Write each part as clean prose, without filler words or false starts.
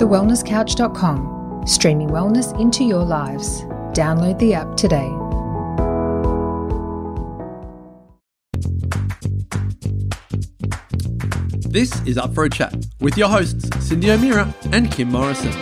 thewellnesscouch.com, streaming wellness into your lives. Download the app today. This is Up for a Chat with your hosts, Cindy O'Meara and Kim Morrison.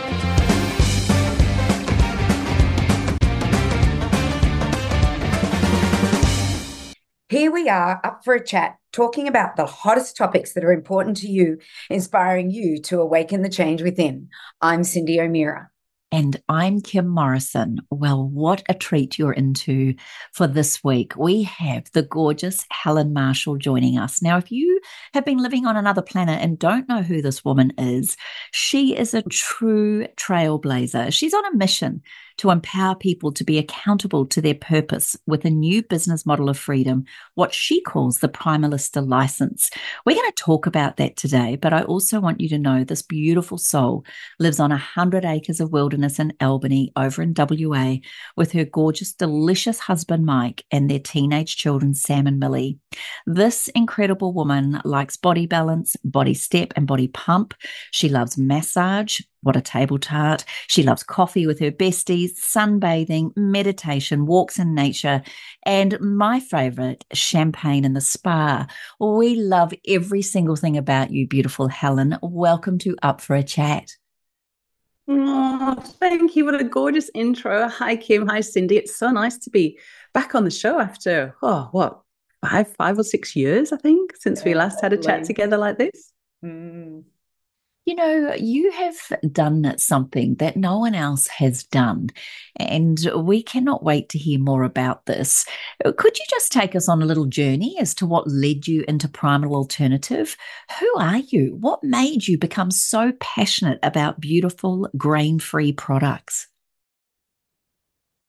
Here we are, up for a chat, talking about the hottest topics that are important to you, inspiring you to awaken the change within. I'm Cindy O'Meara. And I'm Kim Morrison. Well, what a treat you're into for this week. We have the gorgeous Helen Marshall joining us. Now, if you have been living on another planet and don't know who this woman is, she is a true trailblazer. She's on a mission to empower people to be accountable to their purpose with a new business model of freedom, what she calls the Primalista license. We're going to talk about that today, but I also want you to know this beautiful soul lives on 100 acres of wilderness in Albany over in WA with her gorgeous, delicious husband, Mike, and their teenage children, Sam and Millie. This incredible woman likes body balance, body step, and body pump. She loves massage. What a table tart. She loves coffee with her besties, sunbathing, meditation, walks in nature, and my favorite, champagne in the spa. We love every single thing about you, beautiful Helen. Welcome to Up for a Chat. Oh, thank you. What a gorgeous intro. Hi, Kim. Hi, Cindy. It's so nice to be back on the show after, five or 6 years, I think, since we last had a chat together like this. You know, you have done something that no one else has done, and we cannot wait to hear more about this. Could you just take us on a little journey as to what led you into Primal Alternative? Who are you? What made you become so passionate about beautiful, grain-free products?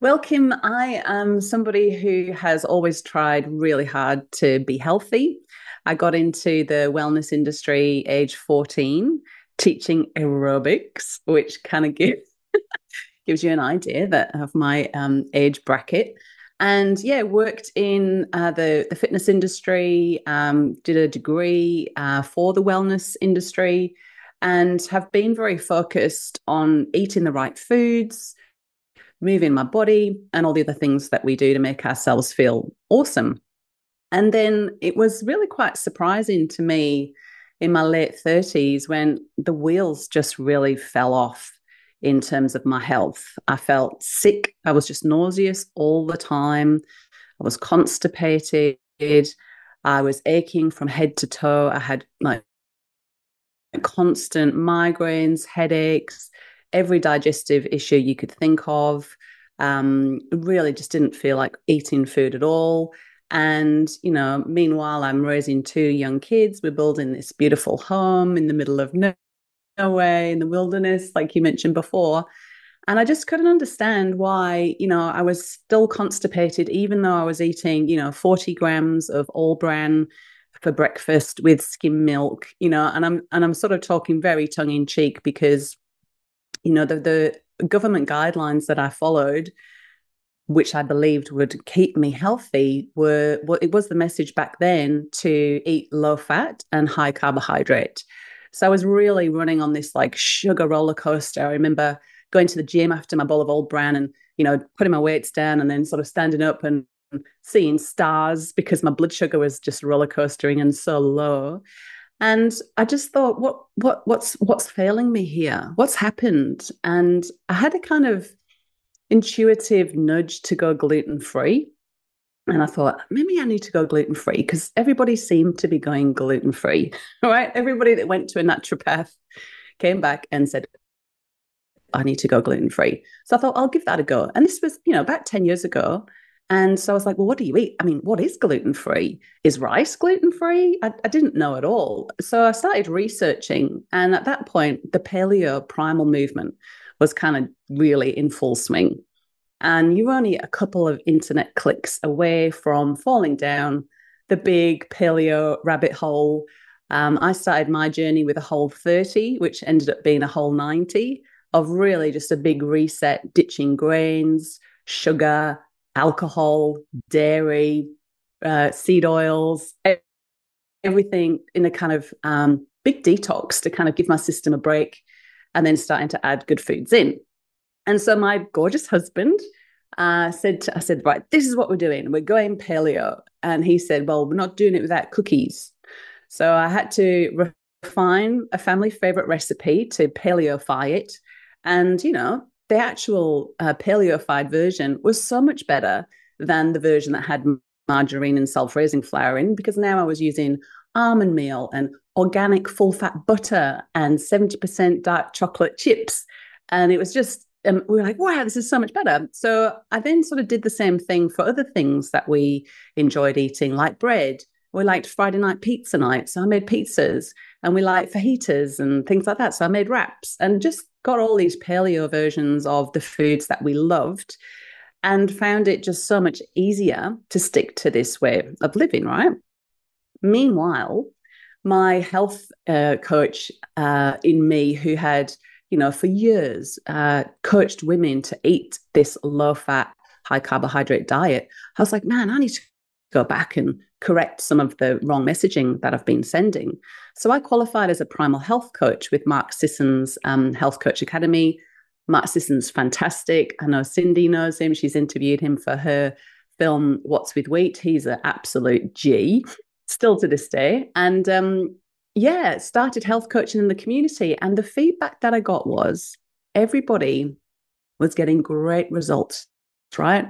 Well, Kim, I am somebody who has always tried really hard to be healthy. I got into the wellness industry age 14, teaching aerobics, which kind of gives you an idea of my age bracket. And worked in the fitness industry, did a degree for the wellness industry, and have been very focused on eating the right foods, moving my body, and all the other things that we do to make ourselves feel awesome. And then it was really quite surprising to me in my late 30s when the wheels just really fell off in terms of my health. I felt sick. I was just nauseous all the time. I was constipated. I was aching from head to toe. I had like constant migraines, headaches, every digestive issue you could think of. Really just didn't feel like eating food at all. And, meanwhile, I'm raising 2 young kids. We're building this beautiful home in the middle of nowhere in the wilderness, like you mentioned before. And I just couldn't understand why, I was still constipated, even though I was eating, 40 grams of all bran for breakfast with skim milk, and I'm sort of talking very tongue in cheek because, the government guidelines that I followed, which I believed would keep me healthy, it was the message back then to eat low fat and high carbohydrate. So I was really running on this like sugar roller coaster. I remember going to the gym after my bowl of old bran and, putting my weights down and then sort of standing up and seeing stars because my blood sugar was just roller coastering and so low. And I just thought, what's failing me here? What's happened? And I had a kind of intuitive nudge to go gluten-free. And I thought, maybe I need to go gluten-free because everybody seemed to be going gluten-free, right? Everybody that went to a naturopath came back and said, I need to go gluten-free. So I thought, I'll give that a go. And this was, about 10 years ago. And so I was like, well, what do you eat? I mean, what is gluten-free? Is rice gluten-free? I didn't know at all. So I started researching. And at that point, the paleo primal movement was kind of really in full swing. And you're only a couple of internet clicks away from falling down the big paleo rabbit hole. I started my journey with a Whole30, which ended up being a Whole90 of really just a big reset, ditching grains, sugar, alcohol, dairy, seed oils, everything in a kind of big detox to kind of give my system a break. and then starting to add good foods in. And so my gorgeous husband I said, right, this is what we're doing. We're going paleo. And he said, well, we're not doing it without cookies. So I had to refine a family favorite recipe to paleofy it. And, you know, the actual paleofied version was so much better than the version that had margarine and self-raising flour in, because now I was using almond meal and organic full-fat butter and 70% dark chocolate chips. And it was just, we were like, wow, this is so much better. So I then sort of did the same thing for other things that we enjoyed eating, like bread. We liked Friday night pizza night, so I made pizzas, and we liked fajitas and things like that. So I made wraps and just got all these paleo versions of the foods that we loved, and found it just so much easier to stick to this way of living, right? Meanwhile, my health coach in me, who had, you know, for years coached women to eat this low-fat, high-carbohydrate diet, I was like, man, I need to go back and correct some of the wrong messaging that I've been sending. So I qualified as a Primal Health Coach with Mark Sisson's Health Coach Academy. Mark Sisson's fantastic. I know Cindy knows him. She's interviewed him for her film, What's with Wheat. He's an absolute G, still to this day. And started health coaching in the community. And the feedback that I got was everybody was getting great results, right?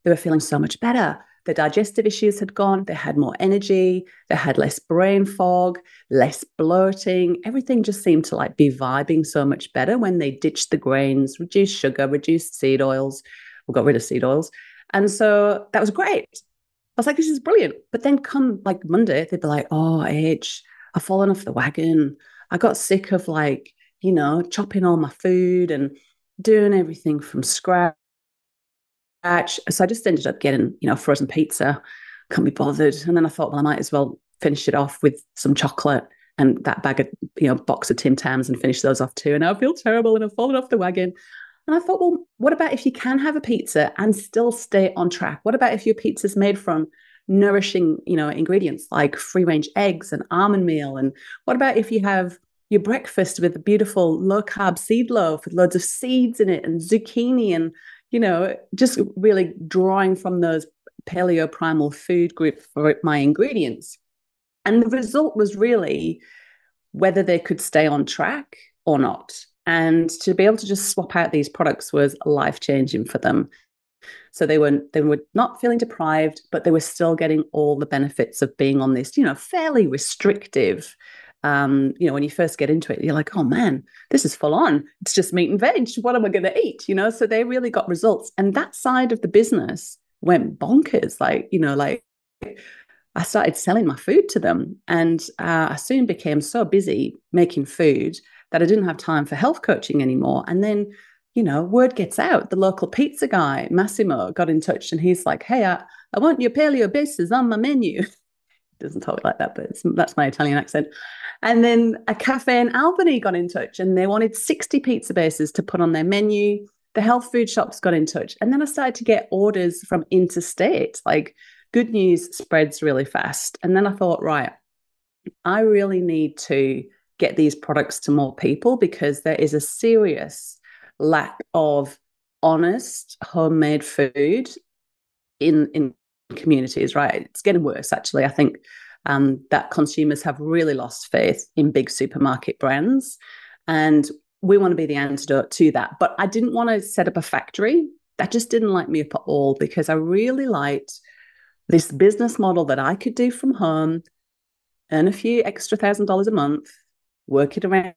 They were feeling so much better. The digestive issues had gone. They had more energy. They had less brain fog, less bloating. Everything just seemed to like be vibing so much better when they ditched the grains, reduced sugar, reduced seed oils, or got rid of seed oils. And so that was great. I was like, this is brilliant. But then come like Monday, they'd be like, oh, H, I've fallen off the wagon. I got sick of like, you know, chopping all my food and doing everything from scratch. So I just ended up getting, you know, frozen pizza. Can't be bothered. And then I thought, well, I might as well finish it off with some chocolate and that bag of, you know, box of Tim Tams and finish those off too. And I feel terrible and I've fallen off the wagon. And I thought, well, what about if you can have a pizza and still stay on track? What about if your pizza's made from nourishing, you know, ingredients like free-range eggs and almond meal? And what about if you have your breakfast with a beautiful low-carb seed loaf with loads of seeds in it and zucchini and, you know, just really drawing from those paleo primal food group for my ingredients. And the result was really whether they could stay on track or not. And to be able to just swap out these products was life-changing for them. So they were not feeling deprived, but they were still getting all the benefits of being on this, you know, fairly restrictive. You know, when you first get into it, you're like, oh man, this is full on. It's just meat and veg. What am I going to eat? You know, so they really got results. And that side of the business went bonkers. Like, you know, like I started selling my food to them. And I soon became so busy making food that I didn't have time for health coaching anymore. And then, you know, word gets out. The local pizza guy, Massimo, got in touch and he's like, hey, I want your paleo bases on my menu. Doesn't talk like that, but that's my Italian accent. And then a cafe in Albany got in touch and they wanted 60 pizza bases to put on their menu. The health food shops got in touch. And then I started to get orders from interstate. Like, good news spreads really fast. And then I thought, right, I really need to get these products to more people because there is a serious lack of honest homemade food in communities, right? It's getting worse, actually. I think that consumers have really lost faith in big supermarket brands. And we want to be the antidote to that. But I didn't want to set up a factory. That just didn't light me up at all because I really liked this business model that I could do from home, earn a few extra $1,000 a month, work it around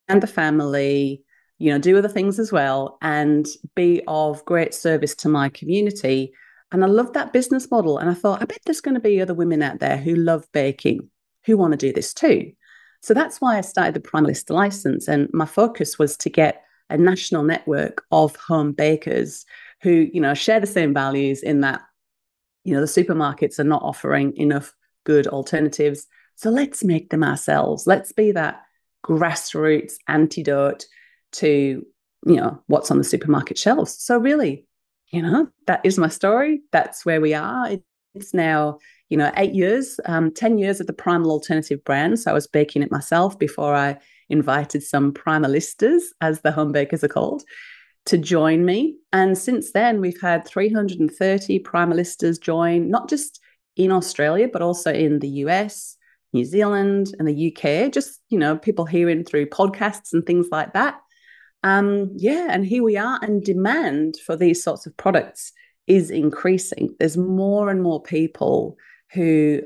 the family, you know, do other things as well, and be of great service to my community. And I love that business model. And I thought, I bet there's going to be other women out there who love baking, who want to do this too. So that's why I started the Primalist license. And my focus was to get a national network of home bakers who, you know, share the same values in that, you know, the supermarkets are not offering enough good alternatives. So let's make them ourselves. Let's be that grassroots antidote to, you know, what's on the supermarket shelves. So really, you know, that is my story. That's where we are. It's now, you know, 8 years, 10 years of the Primal Alternative brand. So I was baking it myself before I invited some primalistas, as the home bakers are called, to join me. And since then, we've had 330 primalistas join, not just in Australia, but also in the US, New Zealand, and the UK. Just, people hearing through podcasts and things like that. And here we are, and demand for these sorts of products is increasing. There's more and more people who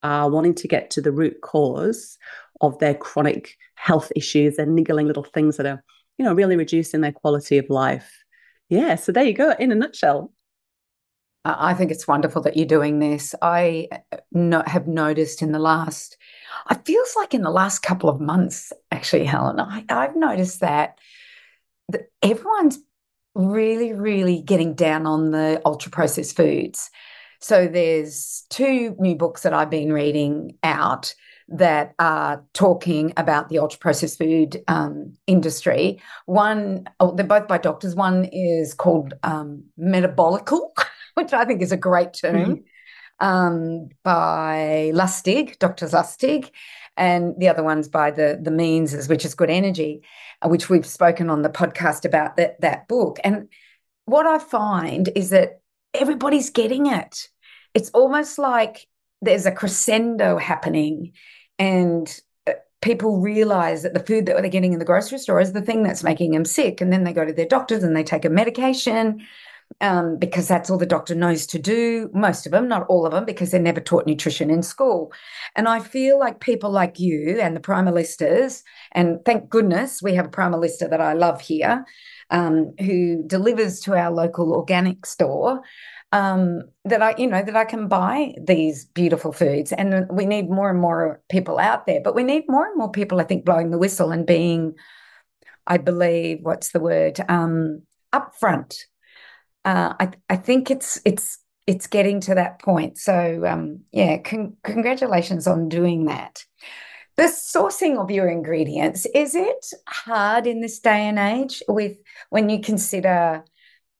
are wanting to get to the root cause of their chronic health issues and niggling little things that are, really reducing their quality of life. Yeah, so there you go, in a nutshell. I think it's wonderful that you're doing this. I have noticed it feels like in the last couple of months, actually, Helen, I've noticed that everyone's really, really getting down on the ultra-processed foods. So there's 2 new books that I've been reading out that are talking about the ultra-processed food industry. They're both by doctors. One is called Metabolical, which I think is a great term, by Lustig, Dr. Lustig, and the other one's by the Meanses, which is Good Energy, which we've spoken on the podcast about that book. And what I find is that everybody's getting it. It's almost like there's a crescendo happening, and people realize that the food that they're getting in the grocery store is the thing that's making them sick. And then they go to their doctors and they take a medication because that's all the doctor knows to do. Most of them, not all of them, because they're never taught nutrition in school. And I feel like people like you and the primalistas, and thank goodness we have a primalista that I love here, who delivers to our local organic store, that I can buy these beautiful foods. And we need more and more people out there, but we need more and more people, I think, blowing the whistle and being, I believe, what's the word, upfront. I think it's getting to that point. So congratulations on doing that. The sourcing of your ingredients, is it hard in this day and age when you consider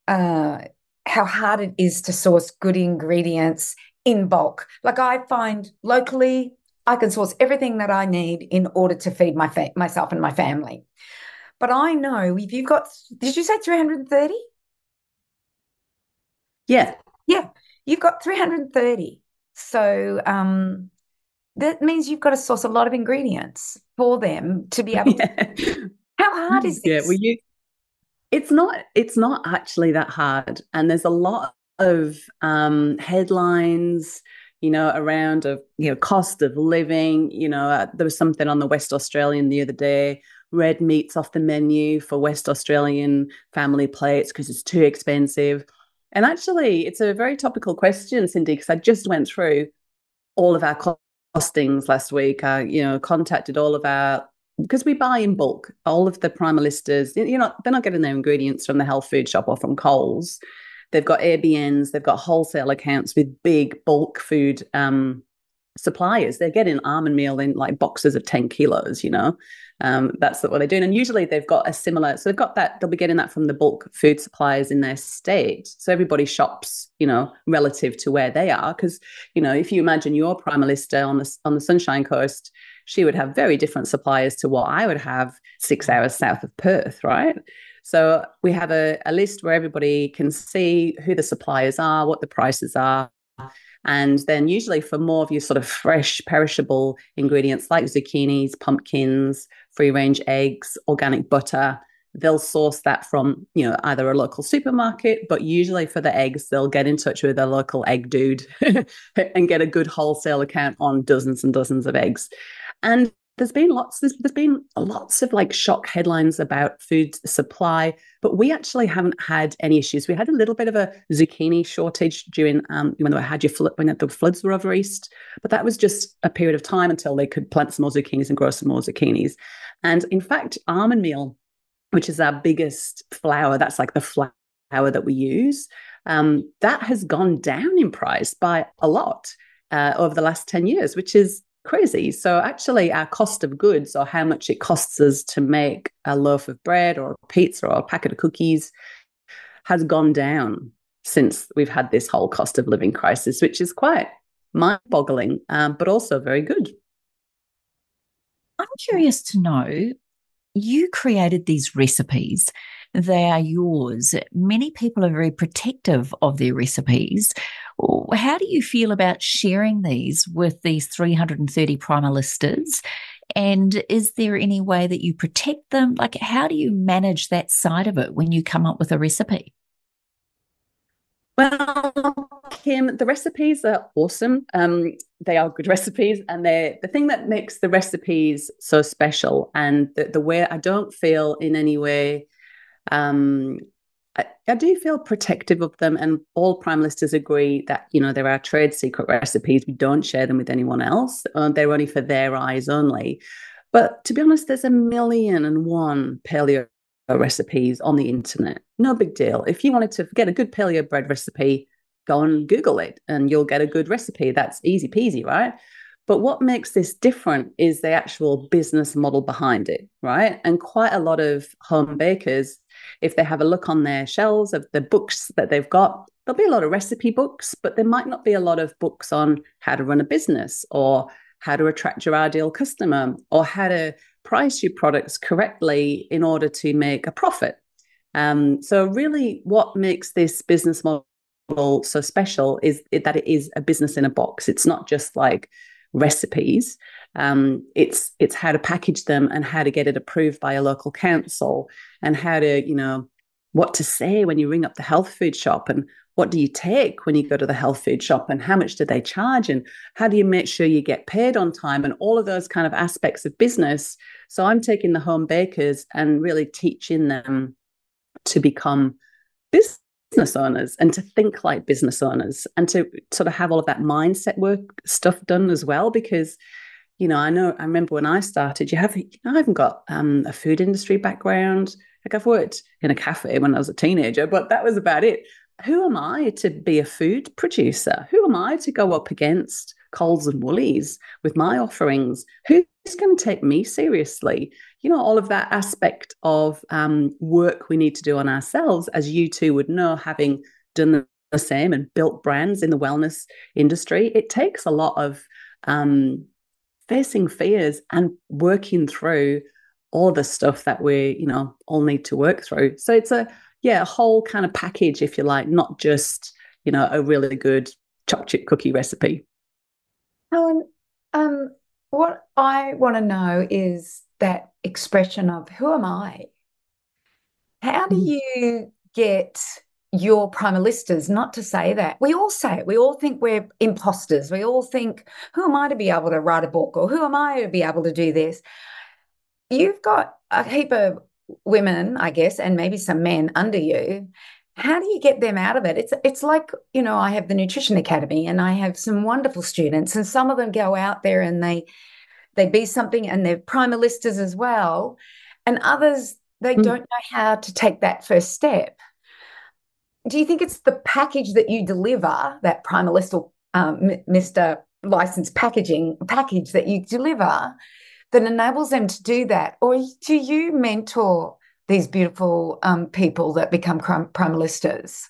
how hard it is to source good ingredients in bulk? Like, I find locally I can source everything that I need in order to feed myself and my family. But I know if you've got, did you say 330? Yeah. Yeah, you've got 330. So that means you've got to source a lot of ingredients for them to be able to. How hard is this? Yeah, it's not actually that hard. And there's a lot of headlines, around cost of living. There was something on the West Australian the other day, red meat's off the menu for West Australian family plates because it's too expensive. And actually, it's a very topical question, Cindy, because I just went through all of our costings last week. I, contacted all of our, because we buy in bulk, all of the primalistas, they're not getting their ingredients from the health food shop or from Coles. They've got ABNs, they've got wholesale accounts with big bulk food suppliers. They're getting almond meal in like boxes of 10 kilos, that's what they're doing. And usually they've got a similar, so they've got that, they'll be getting that from the bulk food suppliers in their state. So everybody shops, relative to where they are. Because, if you imagine your primalista on the Sunshine Coast, she would have very different suppliers to what I would have 6 hours south of Perth, right? So we have a list where everybody can see who the suppliers are, what the prices are. And then usually for more of your sort of fresh, perishable ingredients like zucchinis, pumpkins, free-range eggs, organic butter, they'll source that from, either a local supermarket, but usually for the eggs, they'll get in touch with a local egg dude and get a good wholesale account on dozens and dozens of eggs. And there's been lots of like shock headlines about food supply, but we actually haven't had any issues. We had a little bit of a zucchini shortage during when the floods were over east, but that was just a period of time until they could plant some more zucchinis and grow some more zucchinis. And in fact, almond meal, which is our biggest flour, that's like the flour that we use, that has gone down in price by a lot over the last 10 years, which is crazy. So actually our cost of goods, or how much it costs us to make a loaf of bread or a pizza or a packet of cookies, has gone down since we've had this whole cost of living crisis, which is quite mind-boggling, but also very good. I'm curious to know, you created these recipes. They are yours. Many people are very protective of their recipes. How do you feel about sharing these with these 330 primalistas? And is there any way that you protect them? Like, how do you manage that side of it when you come up with a recipe? Well, Kim, the recipes are awesome. They are good recipes, and they're the thing that makes the recipes so special. And the way I don't feel in any way, um, I do feel protective of them, and all primalistas agree that there are trade secret recipes. We don't share them with anyone else. They're only for their eyes only. But to be honest, there's 1,000,001 paleo recipes on the internet. No big deal. If you wanted to get a good paleo bread recipe, go and Google it and you'll get a good recipe. That's easy peasy, right? But what makes this different is the actual business model behind it, right? And quite a lot of home bakers, if they have a look on their shelves of the books that they've got, there'll be a lot of recipe books, but there might not be a lot of books on how to run a business or how to attract your ideal customer or how to price your products correctly in order to make a profit. So really what makes this business model so special is that it is a business in a box. It's not just like recipes. It's how to package them and how to get it approved by a local council and how to, what to say when you ring up the health food shop and what do you take when you go to the health food shop and how much do they charge and how do you make sure you get paid on time and all of those kind of aspects of business. So I'm taking the home bakers and really teaching them to become business owners and to think like business owners and to sort of have all of that mindset work stuff done as well. Because, I remember when I started, I haven't got a food industry background. Like I've worked in a cafe when I was a teenager, but that was about it. Who am I to be a food producer? Who am I to go up against Coles and Woolies with my offerings? Who's going to take me seriously? All of that aspect of work we need to do on ourselves, as you two would know, having done the same and built brands in the wellness industry, it takes a lot of facing fears and working through all the stuff that we, all need to work through. So it's a whole kind of package, if you like, not just, a really good chocolate chip cookie recipe. Helen, what I want to know is that expression of who am I? How do you get your primalistas not to say that? We all say it. We all think we're imposters. We all think, who am I to be able to write a book or who am I to be able to do this? You've got a heap of women, I guess, and maybe some men under you. How do you get them out of it? It's like, I have the Nutrition Academy and I have some wonderful students and some of them go out there and they be something and they're primalistas as well. And others, they don't know how to take that first step. Do you think it's the package that you deliver, that primalistal Mr. Licensed package that you deliver that enables them to do that? Or do you mentor these beautiful people that become primalistas?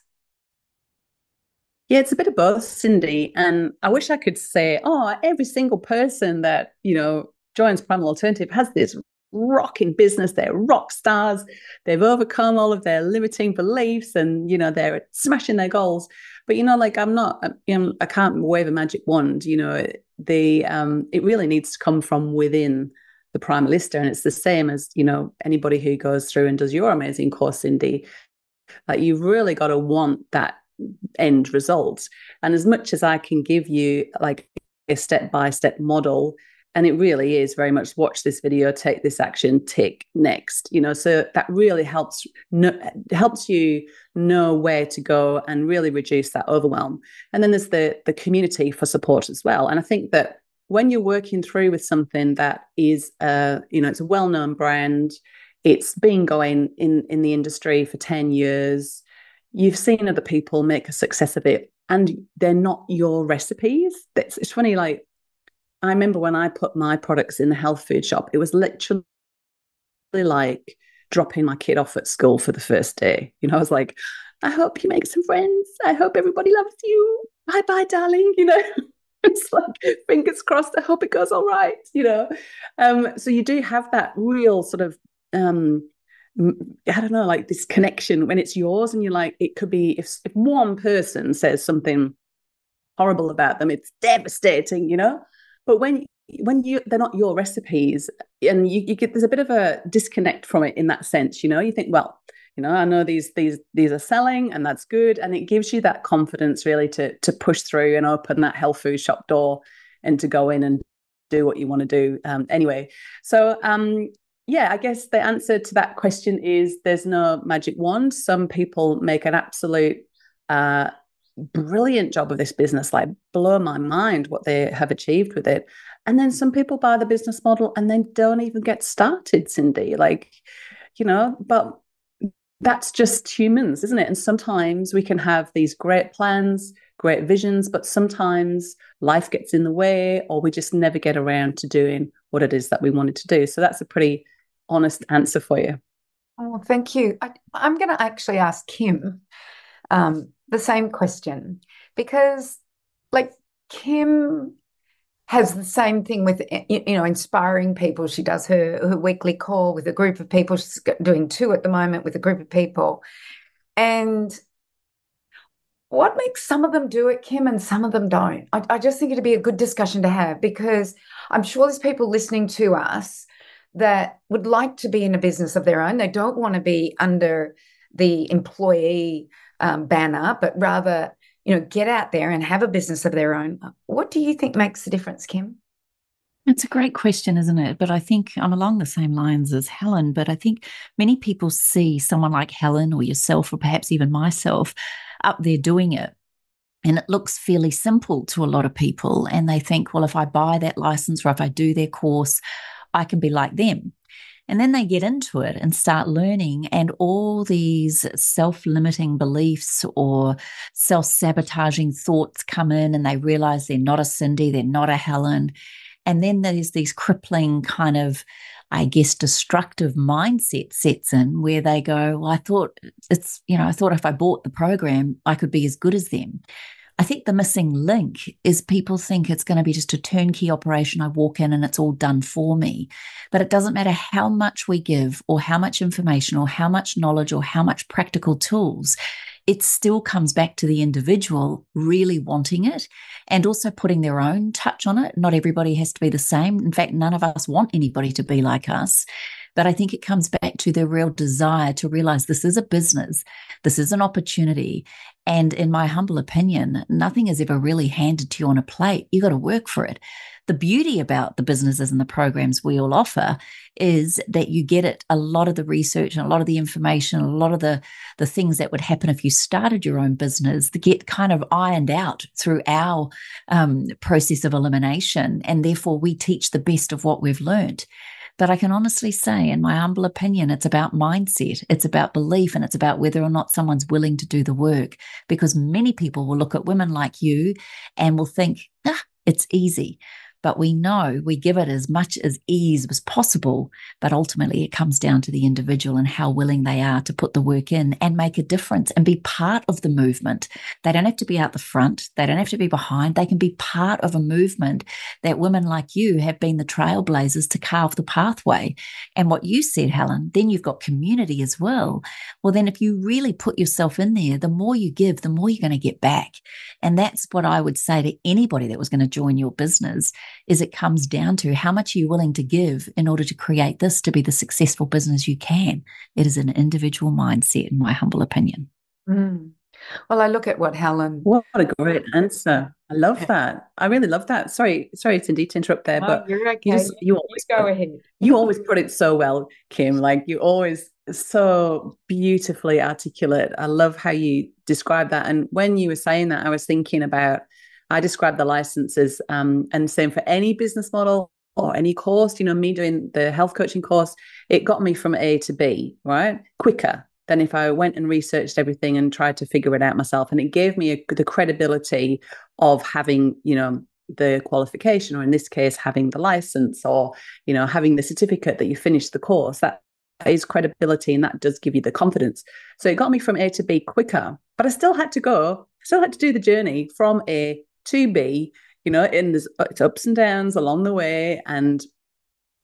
Yeah, it's a bit of both, Cindy. And I wish I could say, every single person that, joins Primal Alternative has this rocking business. They're rock stars. They've overcome all of their limiting beliefs and, they're smashing their goals. But, I'm not, I can't wave a magic wand. It really needs to come from within the Primalista. And it's the same as, anybody who goes through and does your amazing course, Cindy. Like, you've really got to want that end result. And as much as I can give you like a step-by-step model, and it really is very much watch this video, take this action, tick next, so that really helps you know where to go and really reduce that overwhelm. And then there's the community for support as well. And I think that when you're working through with something that is it's a well-known brand, it's been going in the industry for 10 years, you've seen other people make a success of it, and they're not your recipes. It's funny, like, I remember when I put my products in the health food shop, it was literally like dropping my kid off at school for the first day. I was like, I hope you make some friends. I hope everybody loves you. Bye-bye, darling. It's like, fingers crossed, I hope it goes all right, so you do have that real sort of I don't know, like this connection when it's yours, and you're like, it could be, if one person says something horrible about them, it's devastating, but when they're not your recipes, and you get, there's a bit of a disconnect from it in that sense, you think, well, I know these are selling, and that's good, and it gives you that confidence really to push through and open that health food shop door and to go in and do what you want to do. Anyway, so yeah, I guess the answer to that question is there's no magic wand. Some people make an absolute brilliant job of this business, like blow my mind what they have achieved with it. And then some people buy the business model and then don't even get started, Cindy. Like, but that's just humans, isn't it? And sometimes we can have these great plans, great visions, but sometimes life gets in the way, or we just never get around to doing what it is that we wanted to do. So that's a pretty honest answer for you. Oh, thank you. I'm going to actually ask Kim the same question, because like Kim has the same thing with, inspiring people. She does her weekly call with a group of people. She's doing 2 at the moment with a group of people. And what makes some of them do it, Kim, and some of them don't? I just think it'd be a good discussion to have, because I'm sure there's people listening to us that would like to be in a business of their own. They don't want to be under the employee banner, but rather, get out there and have a business of their own. What do you think makes the difference, Kim? It's a great question, isn't it? But I think I'm along the same lines as Helen, but I think many people see someone like Helen or yourself, or perhaps even myself, up there doing it. And it looks fairly simple to a lot of people. And they think, well, if I buy that license or if I do their course, I can be like them. And then they get into it and start learning, and all these self-limiting beliefs or self-sabotaging thoughts come in, and they realize they're not a Cindy, they're not a Helen. And then there's these crippling kind of, I guess, destructive mindset sets in, where they go, well, I thought if I bought the program, I could be as good as them. I think the missing link is people think it's going to be just a turnkey operation. I walk in and it's all done for me. But it doesn't matter how much we give, or how much information, or how much knowledge, or how much practical tools. It still comes back to the individual really wanting it, and also putting their own touch on it. Not everybody has to be the same. In fact, none of us want anybody to be like us. But I think it comes back to the real desire to realize this is a business, this is an opportunity. And in my humble opinion, nothing is ever really handed to you on a plate. You got to work for it. The beauty about the businesses and the programs we all offer is that you get it, a lot of the research and a lot of the information, a lot of the things that would happen if you started your own business, that get kind of ironed out through our process of elimination. And therefore we teach the best of what we've learned. But I can honestly say, in my humble opinion, it's about mindset, it's about belief, and it's about whether or not someone's willing to do the work. Because many people will look at women like you and will think, it's easy. But we know we give it as much as ease as possible. But ultimately, it comes down to the individual and how willing they are to put the work in and make a difference and be part of the movement. They don't have to be out the front. They don't have to be behind. They can be part of a movement that women like you have been the trailblazers to carve the pathway. And what you said, Helen, then you've got community as well. Well, then if you really put yourself in there, the more you give, the more you're going to get back. And that's what I would say to anybody that was going to join your business. Is it comes down to how much are you willing to give in order to create this to be the successful business you can. It is an individual mindset, in my humble opinion. Mm. Well, I look at what Helen... What a great answer. I love that. I really love that. Sorry, Cindy, to interrupt there, but you're okay. You always go ahead. You always put it so well, Kim. Like, you always so beautifully articulate. I love how you describe that. And when you were saying that, I was thinking about, I describe the licenses and same for any business model or any course, me doing the health coaching course, it got me from A to B, right? Quicker than if I went and researched everything and tried to figure it out myself. And it gave me the credibility of having, the qualification, or in this case, having the license, or, having the certificate that you finished the course. That is credibility, and that does give you the confidence. So it got me from A to B quicker, but I still had to do the journey from A to B and it's ups and downs along the way, and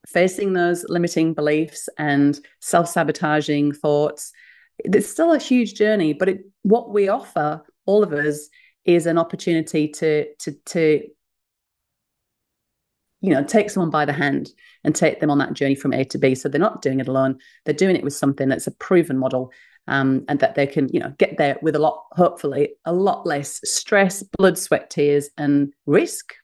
facing those limiting beliefs and self-sabotaging thoughts. It's still a huge journey, but what we offer, all of us, is an opportunity to take someone by the hand and take them on that journey from A to B. So they're not doing it alone. They're doing it with something that's a proven model, and that they can, get there with hopefully a lot less stress, blood, sweat, tears, and risk.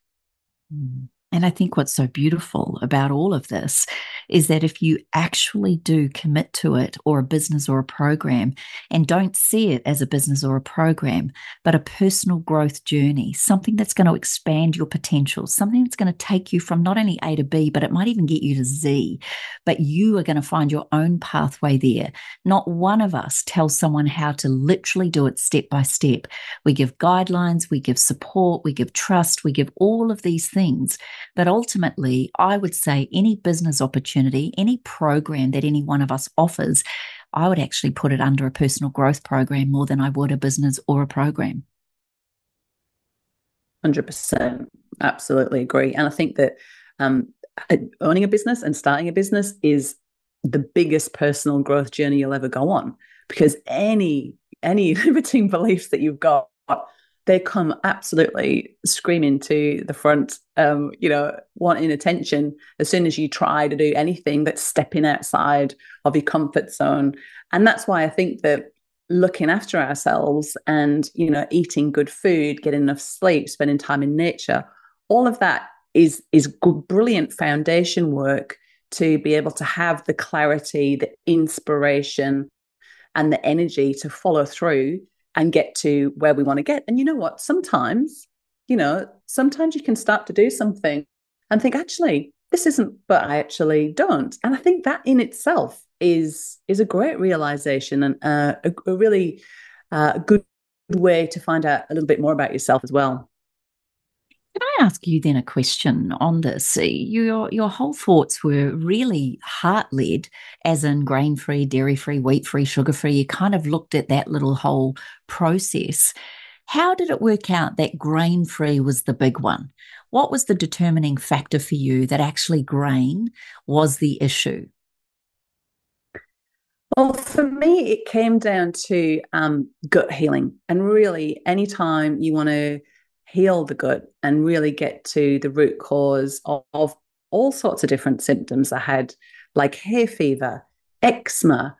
And I think what's so beautiful about all of this is that if you actually do commit to it, or a business or a program, and don't see it as a business or a program, but a personal growth journey, something that's going to expand your potential, something that's going to take you from not only A to B, but it might even get you to Z, but you are going to find your own pathway there. Not one of us tells someone how to literally do it step by step. We give guidelines, we give support, we give trust, we give all of these things. But ultimately, I would say any business opportunity, any program that any one of us offers, I would actually put it under a personal growth program more than I would a business or a program. 100%. Absolutely agree. And I think that owning a business and starting a business is the biggest personal growth journey you'll ever go on, because any limiting beliefs that you've got, they come absolutely screaming to the front, wanting attention as soon as you try to do anything that's stepping outside of your comfort zone. And that's why I think that looking after ourselves and, eating good food, getting enough sleep, spending time in nature, all of that is good, brilliant foundation work to be able to have the clarity, the inspiration, and the energy to follow through and get to where we want to get. And you know what? Sometimes you can start to do something and think, actually, this isn't, but I actually don't. And I think that in itself is a great realization, and a really good way to find out a little bit more about yourself as well. Can I ask you then a question on this? Your whole thoughts were really heart-led, as in grain-free, dairy-free, wheat-free, sugar-free. You kind of looked at that little whole process. How did it work out that grain-free was the big one? What was the determining factor for you that actually grain was the issue? Well, for me, it came down to gut healing. And really, anytime you want to heal the gut and really get to the root cause of all sorts of different symptoms I had, like hay fever, eczema,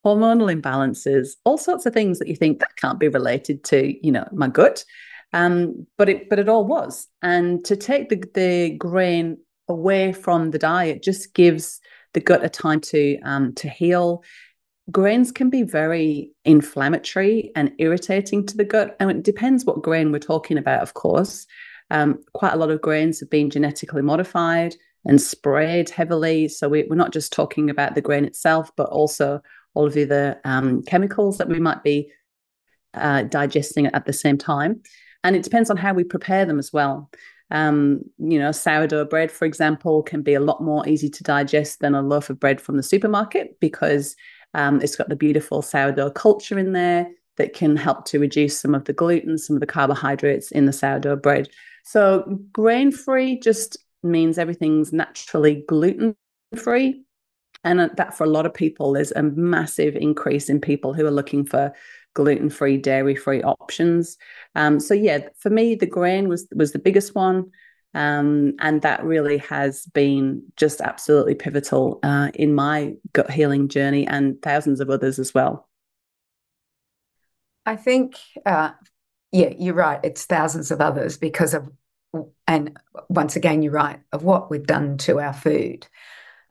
hormonal imbalances, all sorts of things that you think that can't be related to, my gut. But it all was. And to take the grain away from the diet just gives the gut a time to heal. Grains can be very inflammatory and irritating to the gut. And it depends what grain we're talking about, of course. Quite a lot of grains have been genetically modified and sprayed heavily. So we're not just talking about the grain itself, but also all of the other chemicals that we might be digesting at the same time. And it depends on how we prepare them as well. Sourdough bread, for example, can be a lot more easy to digest than a loaf of bread from the supermarket, because it's got the beautiful sourdough culture in there that can help to reduce some of the gluten, some of the carbohydrates in the sourdough bread. So grain-free just means everything's naturally gluten-free. And that for a lot of people, there's a massive increase in people who are looking for gluten-free, dairy-free options. For me, the grain was the biggest one. And that really has been just absolutely pivotal in my gut healing journey, and thousands of others as well. I think, you're right. It's thousands of others because of, and once again, you're right, of what we've done to our food.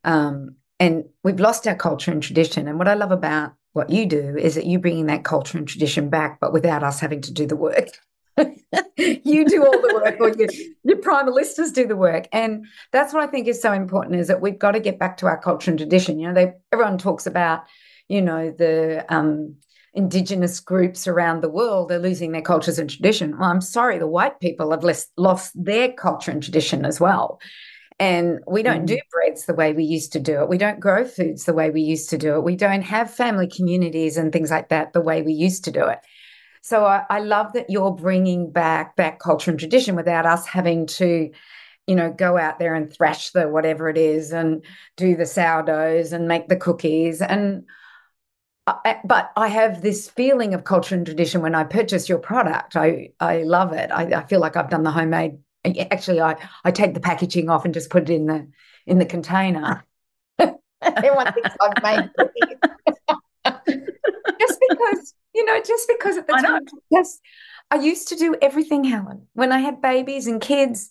And we've lost our culture and tradition. And what I love about what you do is that you're bringing that culture and tradition back, but without us having to do the work. You do all the work, or your primalistas do the work. And that's what I think is so important, is that we've got to get back to our culture and tradition. Everyone talks about, the Indigenous groups around the world are losing their cultures and tradition. Well, I'm sorry, the white people have lost their culture and tradition as well. And we don't do breads the way we used to do it. We don't grow foods the way we used to do it. We don't have family communities and things like that the way we used to do it. So I love that you're bringing back culture and tradition without us having to, go out there and thrash the whatever it is and do the sourdoughs and make the cookies. But I have this feeling of culture and tradition when I purchase your product. I love it. I feel like I've done the homemade. Actually, I take the packaging off and just put it in the container. Everyone thinks I've made cookies. just because at the time, I used to do everything, Helen. When I had babies and kids,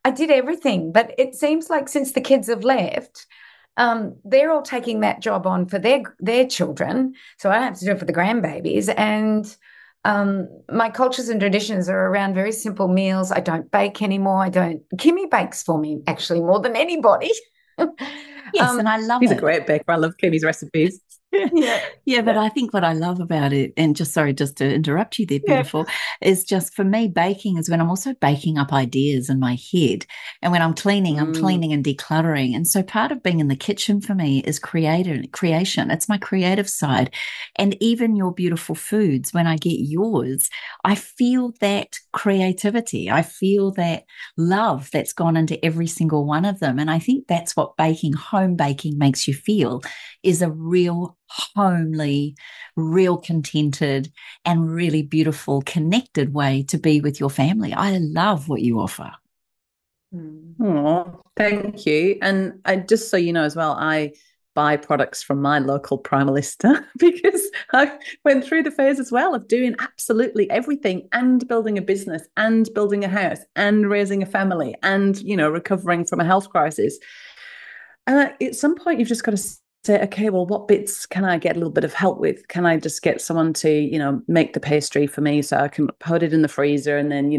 I did everything. But it seems like since the kids have left, they're all taking that job on for their children. So I don't have to do it for the grandbabies. And my cultures and traditions are around very simple meals. I don't bake anymore. Kimmy bakes for me, actually, more than anybody. Yes, and I love He's it. a great baker. I love Kimmy's recipes. Yeah, but I think what I love about it, and just to interrupt you there, beautiful, is just for me, baking is when I'm also baking up ideas in my head. And when I'm cleaning and decluttering. And so part of being in the kitchen for me is creation. It's my creative side. And even your beautiful foods, when I get yours, I feel that creativity. I feel that love that's gone into every single one of them. And I think that's what home baking makes you feel, is a real homely, real contented, and really beautiful, connected way to be with your family. I love what you offer. Oh, thank you. And just so you know as well, I buy products from my local Primalista because I went through the phase as well of doing absolutely everything and building a business and building a house and raising a family and, recovering from a health crisis. And at some point, you've just got to say, okay, well, what bits can I get a little bit of help with? Can I just get someone to, make the pastry for me so I can put it in the freezer? And then,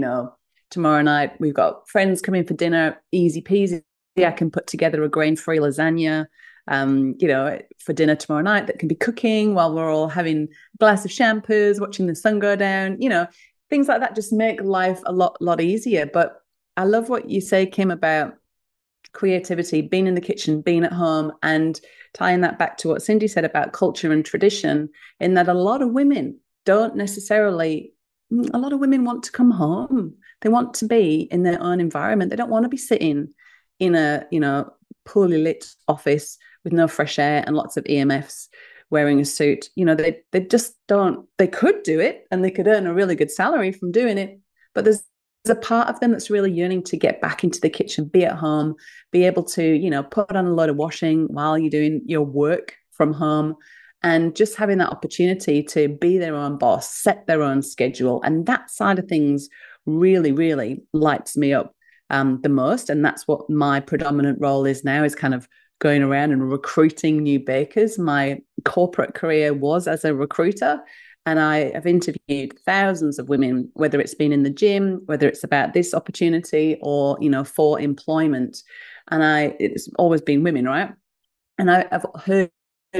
tomorrow night we've got friends coming for dinner, easy peasy. I can put together a grain-free lasagna, for dinner tomorrow night that can be cooking while we're all having a glass of shampoos, watching the sun go down, things like that just make life a lot easier. But I love what you say, Kim, about creativity, being in the kitchen, being at home, and tying that back to what Cindy said about culture and tradition, in that a lot of women want to come home. They want to be in their own environment. They don't want to be sitting in a, poorly lit office with no fresh air and lots of EMFs wearing a suit. They just don't, they could do it and they could earn a really good salary from doing it. But there's a part of them that's really yearning to get back into the kitchen, be at home, be able to, put on a load of washing while you're doing your work from home, and just having that opportunity to be their own boss, set their own schedule. And that side of things really, really lights me up the most. And that's what my predominant role is now, is kind of going around and recruiting new bakers. My corporate career was as a recruiter. And I have interviewed thousands of women, whether it's been in the gym, whether it's about this opportunity or, for employment. And it's always been women, right? And I've heard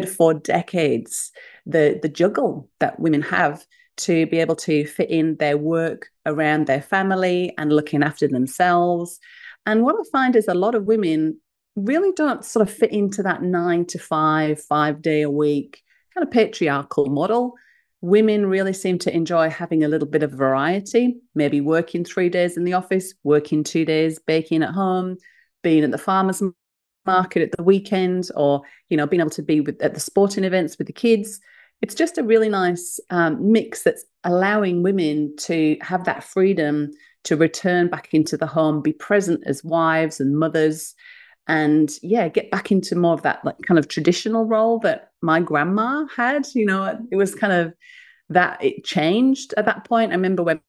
for decades the juggle that women have to be able to fit in their work around their family and looking after themselves. And what I find is a lot of women really don't sort of fit into that 9 to 5, 5 day a week kind of patriarchal model. Women really seem to enjoy having a little bit of variety, maybe working 3 days in the office, working 2 days, baking at home, being at the farmer's market at the weekend, or, being able to be at the sporting events with the kids. It's just a really nice mix that's allowing women to have that freedom to return back into the home, be present as wives and mothers, and get back into more of that kind of traditional role that my grandma had. It was kind of that it changed at that point. I remember when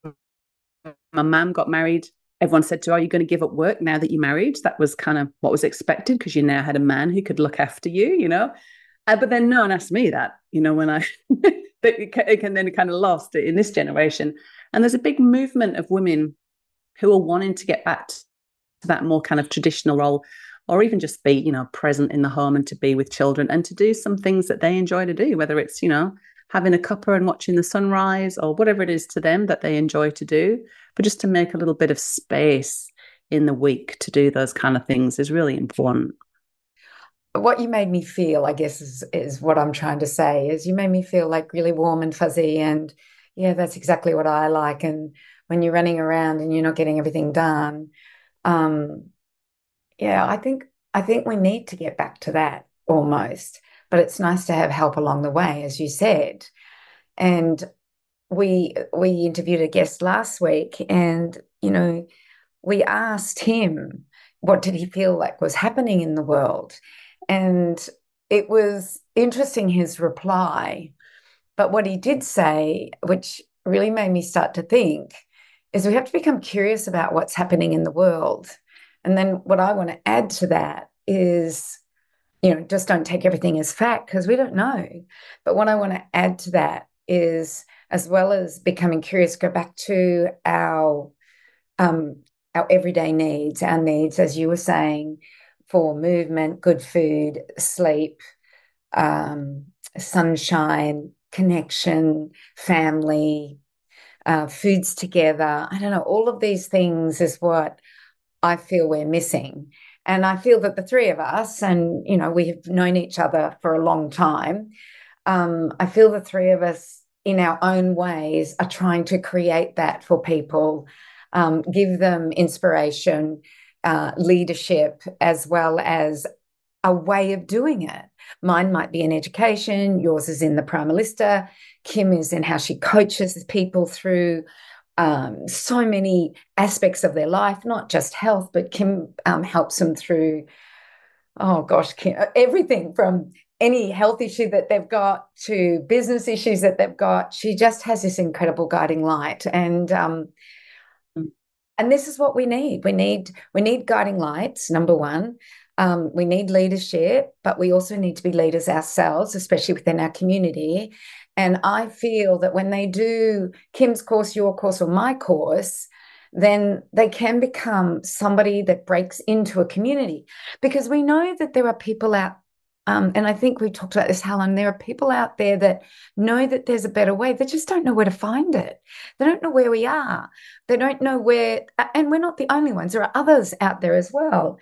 my mum got married, everyone said to her, "Are you going to give up work now that you're married?" That was kind of what was expected, because you now had a man who could look after you, But then no one asked me that, when I and then it kind of lost it in this generation. And there's a big movement of women who are wanting to get back to that more kind of traditional role, or even just be, present in the home and to be with children and to do some things that they enjoy to do, whether it's, having a cuppa and watching the sunrise or whatever it is to them that they enjoy to do. But just to make a little bit of space in the week to do those kind of things is really important. What you made me feel, I guess, is what I'm trying to say, is you made me feel like really warm and fuzzy and, Yeah, that's exactly what I like. And when you're running around and you're not getting everything done, um, yeah, I think we need to get back to that almost. But it's nice to have help along the way, as you said. And we interviewed a guest last week, and we asked him what did he feel like was happening in the world, and it was interesting his reply. But what he did say, which really made me start to think, is we have to become curious about what's happening in the world. And then what I want to add to that is, just don't take everything as fact because we don't know. But what I want to add to that is, as well as becoming curious, go back to um, our everyday needs, our needs, as you were saying, for movement, good food, sleep, um, sunshine, connection, family, foods together. I don't know. All of these things is what I feel we're missing. And I feel that the three of us, and, we have known each other for a long time, I feel the three of us in our own ways are trying to create that for people, give them inspiration, leadership, as well as a way of doing it. Mine might be in education, yours is in the Primalista, Kim is in how she coaches people through so many aspects of their life, not just health, but Kim helps them through, oh gosh, Kim, everything from any health issue that they've got to business issues that they've got. She just has this incredible guiding light. And this is what we need. We need guiding lights, number one. We need leadership, but we also need to be leaders ourselves, especially within our community. And I feel that when they do Kim's course, your course, or my course, then they can become somebody that breaks into a community. Because we know that there are people out, and I think we talked about this, Helen, there are people out there that know that there's a better way. They just don't know where to find it. They don't know where we are. They don't know where, and we're not the only ones. There are others out there as well.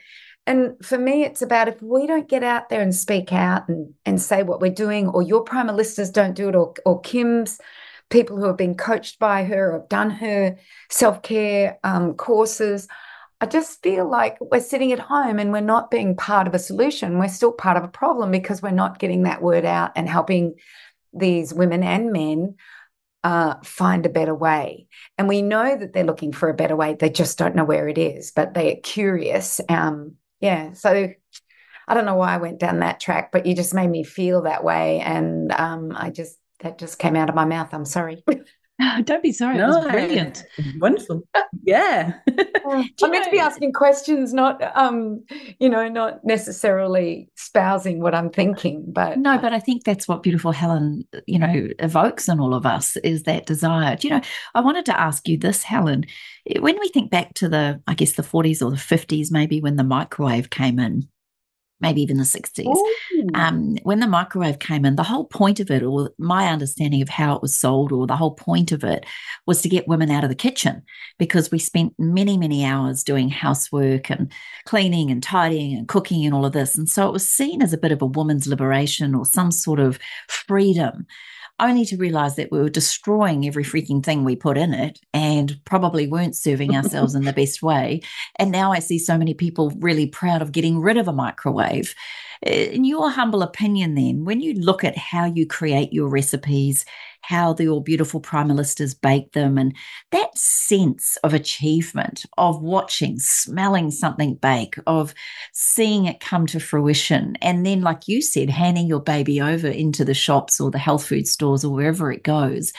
And for me, it's about if we don't get out there and speak out and say what we're doing, or your primalistas don't do it, or Kim's people who have been coached by her or have done her self-care courses, I just feel like we're sitting at home and we're not being part of a solution. We're still part of a problem because we're not getting that word out and helping these women and men find a better way. And we know that they're looking for a better way. They just don't know where it is, but they are curious. Yeah. So I don't know why I went down that track, but you just made me feel that way. And that just came out of my mouth. I'm sorry. Don't be sorry. It was brilliant. Wonderful. Yeah. I'm meant to be asking questions, not not necessarily espousing what I'm thinking. But no, but I think that's what beautiful Helen, evokes in all of us, is that desire. I wanted to ask you this, Helen. When we think back to the 40s or the 50s, maybe when the microwave came in, maybe even the 60s. When the microwave came in, the whole point of it, or my understanding of how it was sold, or the whole point of it, was to get women out of the kitchen, because we spent many, many hours doing housework and cleaning and tidying and cooking and all of this. And so it was seen as a bit of a woman's liberation or some sort of freedom, only to realize that we were destroying every freaking thing we put in it and probably weren't serving ourselves in the best way. And now I see so many people really proud of getting rid of a microwave. In your humble opinion, then, when you look at how you create your recipes, how your beautiful primalistas bake them, and that sense of achievement of watching, smelling something bake, of seeing it come to fruition, and then, like you said, handing your baby over into the shops or the health food stores or wherever it goes.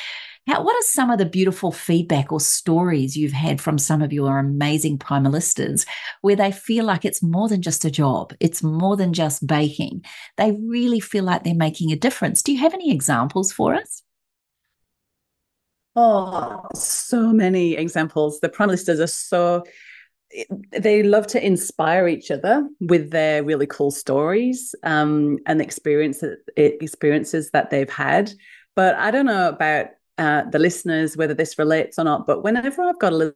What are some of the beautiful feedback or stories you've had from some of your amazing primalistas where they feel like it's more than just a job, it's more than just baking? They really feel like they're making a difference. Do you have any examples for us? Oh, so many examples. The primalistas are they love to inspire each other with their really cool stories and experiences that they've had. But I don't know about the listeners, whether this relates or not, but whenever I've got a little,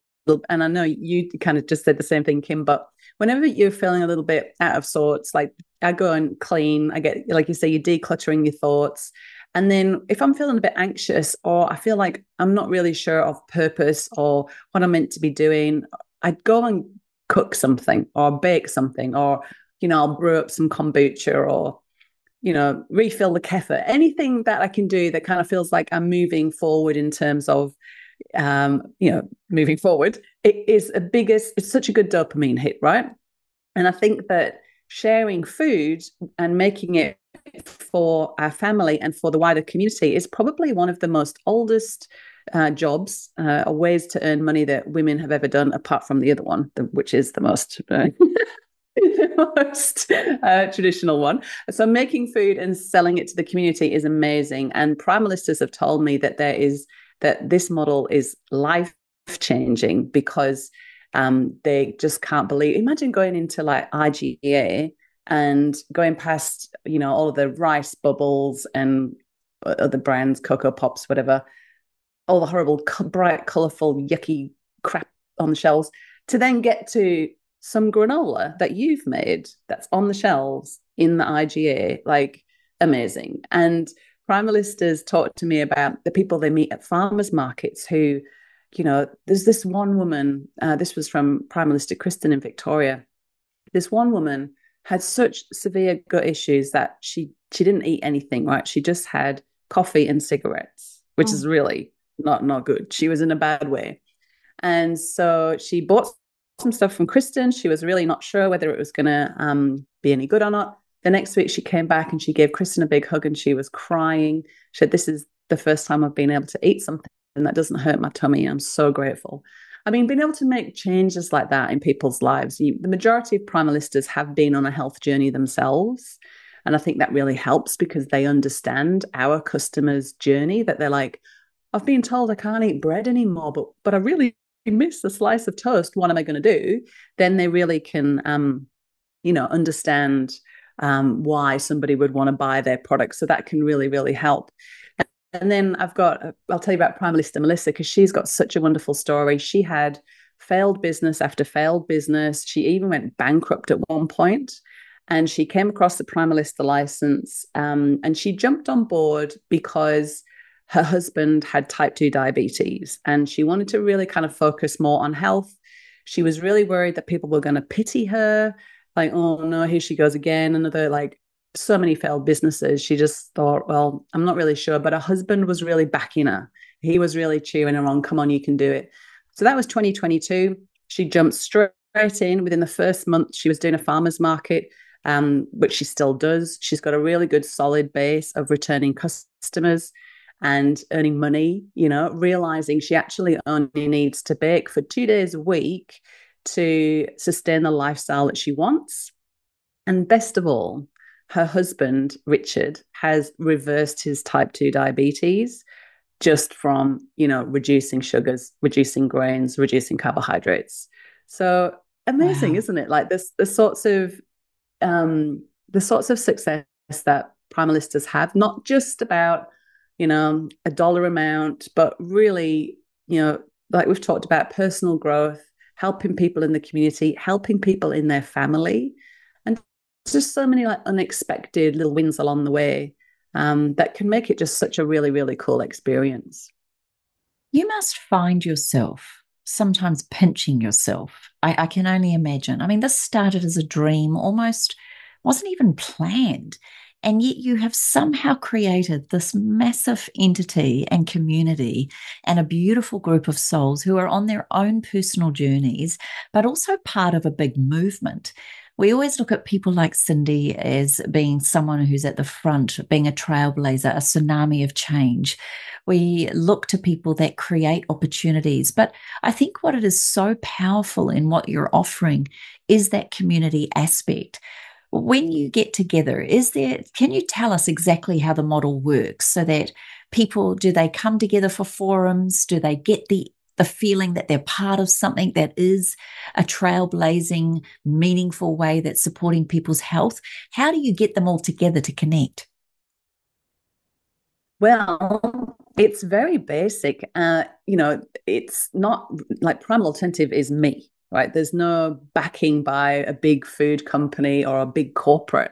and I know you kind of just said the same thing, Kim, but whenever you're feeling a little bit out of sorts, like I go and clean, I get, like you say, you're decluttering your thoughts. And then if I'm feeling a bit anxious, or I feel like I'm not really sure of purpose or what I'm meant to be doing, I'd go and cook something or bake something, or, I'll brew up some kombucha, or, refill the kefir, anything that I can do that kind of feels like I'm moving forward in terms of, moving forward. It's such a good dopamine hit, right? And I think that sharing food and making it for our family and for the wider community is probably one of the most oldest jobs or ways to earn money that women have ever done, apart from the other one, which is the most traditional one. So making food and selling it to the community is amazing. And primalistas have told me that this model is life-changing, because they just can't believe. Imagine going into like IGA and going past, all of the rice bubbles and other brands, Cocoa Pops, whatever, all the horrible, bright, colourful, yucky crap on the shelves, to then get to some granola that you've made that's on the shelves in the IGA, like amazing. And primalistas talk to me about the people they meet at farmers markets who, there's this one woman, this was from Primalista Kristen in Victoria. This one woman had such severe gut issues that she didn't eat anything, right? She just had coffee and cigarettes, which is really not good. She was in a bad way. And so she bought some stuff from Kristen. She was really not sure whether it was going to be any good or not. The next week she came back and she gave Kristen a big hug and she was crying. She said, "This is the first time I've been able to eat something and that doesn't hurt my tummy. I'm so grateful." I mean, being able to make changes like that in people's lives. The majority of primalistas have been on a health journey themselves. And I think that really helps, because they understand our customers' journey, that they're like, "I've been told I can't eat bread anymore, but I really miss a slice of toast. What am I going to do?" Then they really can, understand why somebody would want to buy their product. So that can really, really help. And then I'll tell you about Primalista Melissa, because she's got such a wonderful story. She had failed business after failed business. She even went bankrupt at one point, and she came across the Primalista license, and she jumped on board because her husband had type 2 diabetes, and she wanted to really kind of focus more on health. She was really worried that people were going to pity her, like, "Oh no, here she goes again, another," like, so many failed businesses. She just thought, well, I'm not really sure. But her husband was really backing her. He was really cheering her on. "Come on, you can do it." So that was 2022. She jumped straight in. Within the first month, she was doing a farmer's market, which she still does. She's got a really good, solid base of returning customers and earning money, realizing she actually only needs to bake for 2 days a week to sustain the lifestyle that she wants. And best of all, her husband, Richard, has reversed his type 2 diabetes just from, reducing sugars, reducing grains, reducing carbohydrates. So amazing, wow. Isn't it? Like the sorts of success that primalistas have, not just about, a dollar amount, but really, like we've talked about, personal growth, helping people in the community, helping people in their family. And just so many like unexpected little wins along the way that can make it just such a really, really cool experience. You must find yourself sometimes pinching yourself. I can only imagine. I mean, this started as a dream, almost wasn't even planned. And yet you have somehow created this massive entity and community and a beautiful group of souls who are on their own personal journeys, but also part of a big movement. We always look at people like Cindy as being someone who's at the front, being a trailblazer, a tsunami of change. We look to people that create opportunities. But I think what it is so powerful in what you're offering is that community aspect. When you get together, can you tell us exactly how the model works so that people, do they come together for forums? Do they get the feeling that they're part of something that is a trailblazing, meaningful way that's supporting people's health? How do you get them all together to connect? Well, it's very basic. It's not like Primal Alternative is me, right? There's no backing by a big food company or a big corporate.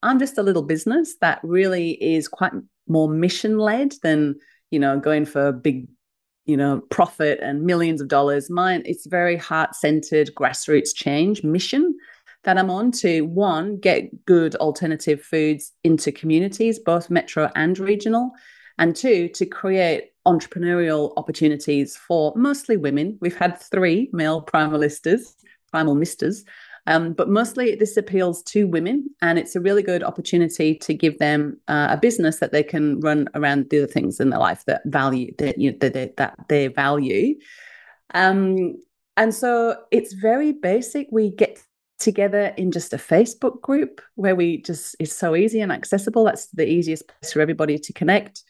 I'm just a little business that really is quite more mission led than, going for big, profit and millions of dollars. Mine, it's very heart centered, grassroots change mission that I'm on to, one, get good alternative foods into communities, both metro and regional, and two, to create entrepreneurial opportunities for mostly women. We've had 3 male primal misters, but mostly this appeals to women, and it's a really good opportunity to give them a business that they can run around the other things in their life that they value. And so it's very basic. We get together in just a Facebook group where it's so easy and accessible. That's the easiest place for everybody to connect.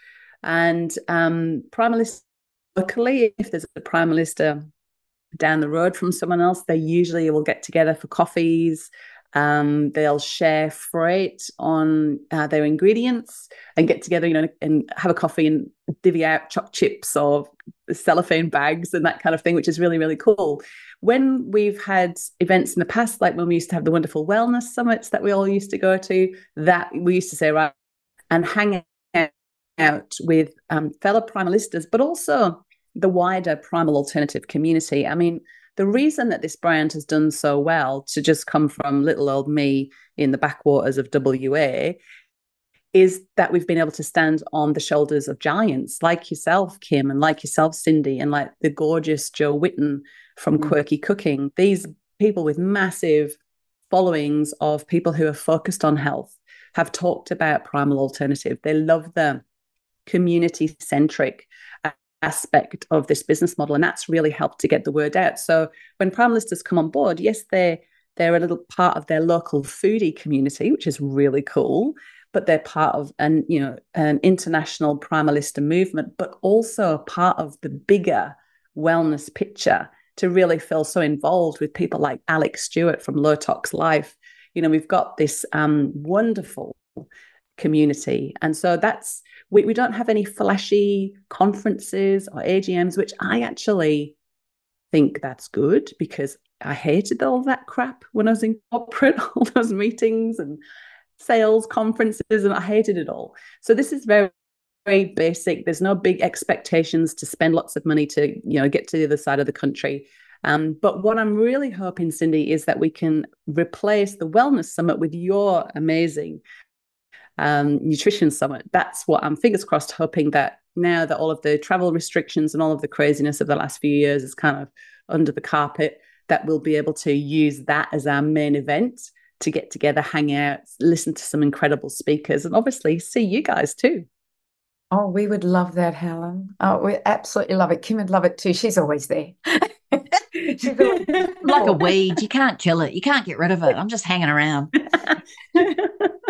And Primalist locally, if there's a Primalista down the road from someone else, they usually will get together for coffees. They'll share freight on their ingredients and get together, and have a coffee and divvy out choc chips or cellophane bags and that kind of thing, which is really, really cool. When we've had events in the past, like when we used to have the wonderful wellness summits that we all used to go to, that we used to say, right, and hang out with fellow primalistas, but also the wider Primal Alternative community. I mean, the reason that this brand has done so well to just come from little old me in the backwaters of WA is that we've been able to stand on the shoulders of giants like yourself, Kim, and like yourself, Cindy, and like the gorgeous Jo Whitten from Quirky Cooking. These people with massive followings of people who are focused on health have talked about Primal Alternative. They love the community-centric aspect of this business model, and that's really helped to get the word out. So when Primalistas come on board, yes, they're a little part of their local foodie community, which is really cool, but they're part of an international Primalista movement, but also part of the bigger wellness picture to really feel so involved with people like Alex Stewart from Low Tox Life. We've got this wonderful community. And so we don't have any flashy conferences or AGMs, which I actually think that's good, because I hated all that crap when I was in corporate, all those meetings and sales conferences, and I hated it all. So this is very, very basic. There's no big expectations to spend lots of money to, get to the other side of the country. But what I'm really hoping, Cindy, is that we can replace the Wellness Summit with your amazing nutrition summit. That's what I'm, fingers crossed, hoping that now that all of the travel restrictions and all of the craziness of the last few years is kind of under the carpet, that we'll be able to use that as our main event to get together, hang out, listen to some incredible speakers, and obviously see you guys too. Oh, we would love that, Helen. Oh, we absolutely love it. Kim would love it too. She's always there. She's always like a weed. You can't kill it. You can't get rid of it. I'm just hanging around.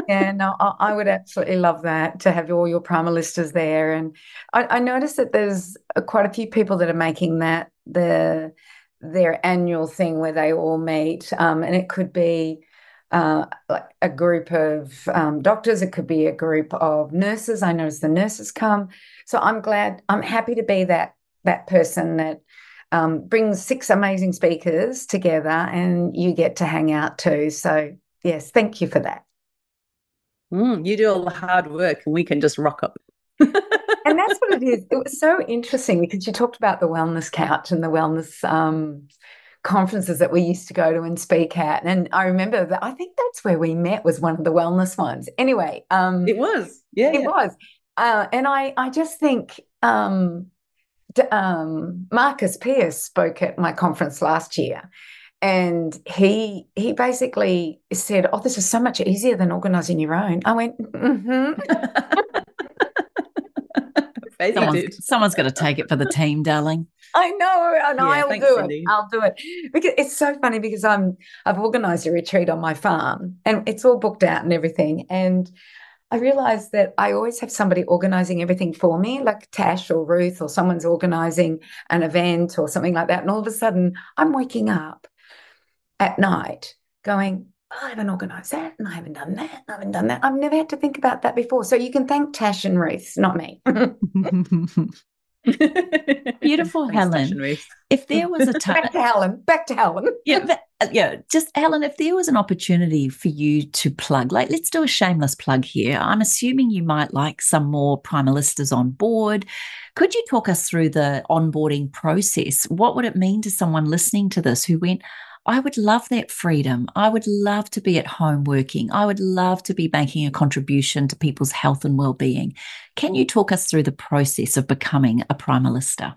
Yeah, no, I would absolutely love that, to have all your Primalistas there. And I noticed that there's quite a few people that are making that their annual thing where they all meet, and it could be like a group of doctors, it could be a group of nurses. I notice the nurses come. So I'm happy to be that person that brings 6 amazing speakers together, and you get to hang out too. So yes, thank you for that. You do all the hard work and we can just rock up. And that's what it is. It was so interesting because you talked about the wellness couch and the wellness conferences that we used to go to and speak at. And I remember that, I think that's where we met, was one of the wellness ones. Anyway. It was. Yeah. It was. And I just think Marcus Pierce spoke at my conference last year. And he basically said, "Oh, this is so much easier than organising your own." I went, mm-hmm. Someone's got to take it for the team, darling. I know, and yeah, I'll do Cindy. it. I'll do it, because it's so funny, because I've organised a retreat on my farm and it's all booked out and everything. And I realised that I always have somebody organising everything for me, like Tash or Ruth, or someone's organising an event or something like that. And all of a sudden I'm waking up at night going, I haven't organised that, and I haven't done that, and I haven't done that. I've never had to think about that before. So you can thank Tash and Ruth, not me. Beautiful, Thanks, Helen. If there was a time, back to Helen. just Helen, if there was an opportunity for you to plug, like let's do a shameless plug here. I'm assuming you might like some more primalistas on board. Could you talk us through the onboarding process? What would it mean to someone listening to this who went, I would love that freedom. I would love to be at home working. I would love to be making a contribution to people's health and well-being. Can you talk us through the process of becoming a Primalista?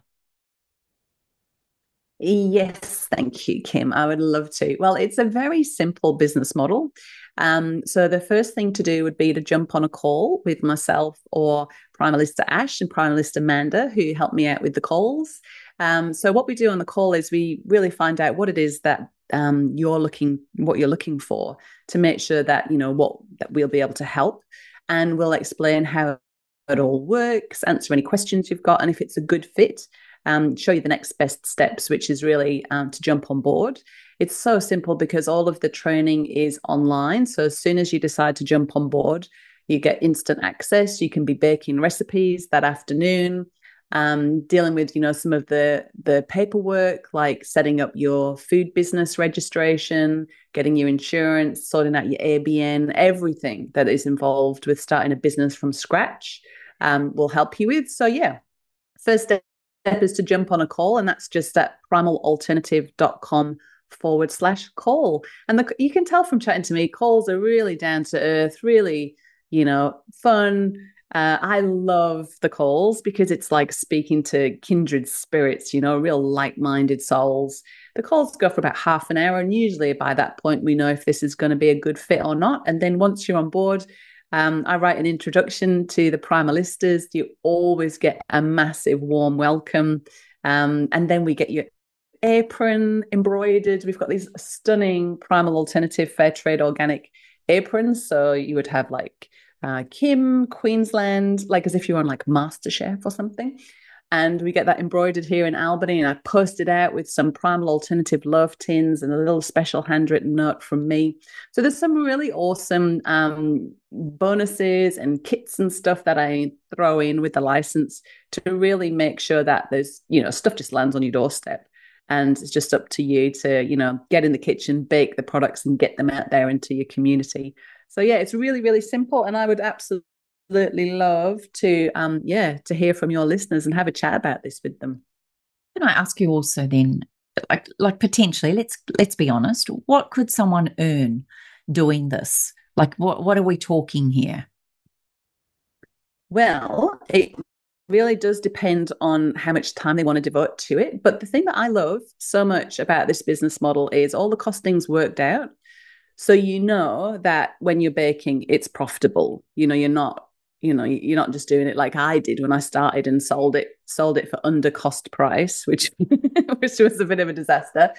Yes, thank you, Kim. I would love to. Well, it's a very simple business model. So the first thing to do would be to jump on a call with myself or Primalista Ash and Primalista Amanda, who help me out with the calls. So what we do on the call is we really find out what it is that what you're looking for, to make sure that that we'll be able to help, and we'll explain how it all works, answer any questions you've got, and if it's a good fit, show you the next best steps, which is really to jump on board. It's so simple because all of the training is online. So as soon as you decide to jump on board, you get instant access. You can be baking recipes that afternoon, dealing with some of the paperwork, like setting up your food business registration, getting your insurance, sorting out your ABN, everything that is involved with starting a business from scratch, will help you with. So yeah, first step is to jump on a call, and that's just at primalalternative.com/call. And you can tell from chatting to me, calls are really down to earth, really, fun. I love the calls because it's like speaking to kindred spirits, real like-minded souls. The calls go for about half an hour, and usually by that point, we know if this is going to be a good fit or not. And then once you're on board, I write an introduction to the Primalistas. You always get a massive warm welcome. And then we get your apron embroidered. We've got these stunning Primal Alternative Fair Trade Organic aprons. So you would have like Kim, Queensland, like as if you were on like MasterChef or something. And we get that embroidered here in Albany, and I post it out with some Primal Alternative love tins and a little special handwritten note from me. So there's some really awesome bonuses and kits and stuff that I throw in with the license to really make sure that there's, stuff just lands on your doorstep. And it's just up to you to, get in the kitchen, bake the products and get them out there into your community. So yeah, it's really, really simple. And I would absolutely love to hear from your listeners and have a chat about this with them. Can I ask you also then, like potentially, let's be honest, what could someone earn doing this? Like what are we talking here? Well, it really does depend on how much time they want to devote to it. But the thing that I love so much about this business model is all the costings worked out. So that when you're baking, it's profitable. You're not just doing it like I did when I started and sold it for under cost price, which was a bit of a disaster.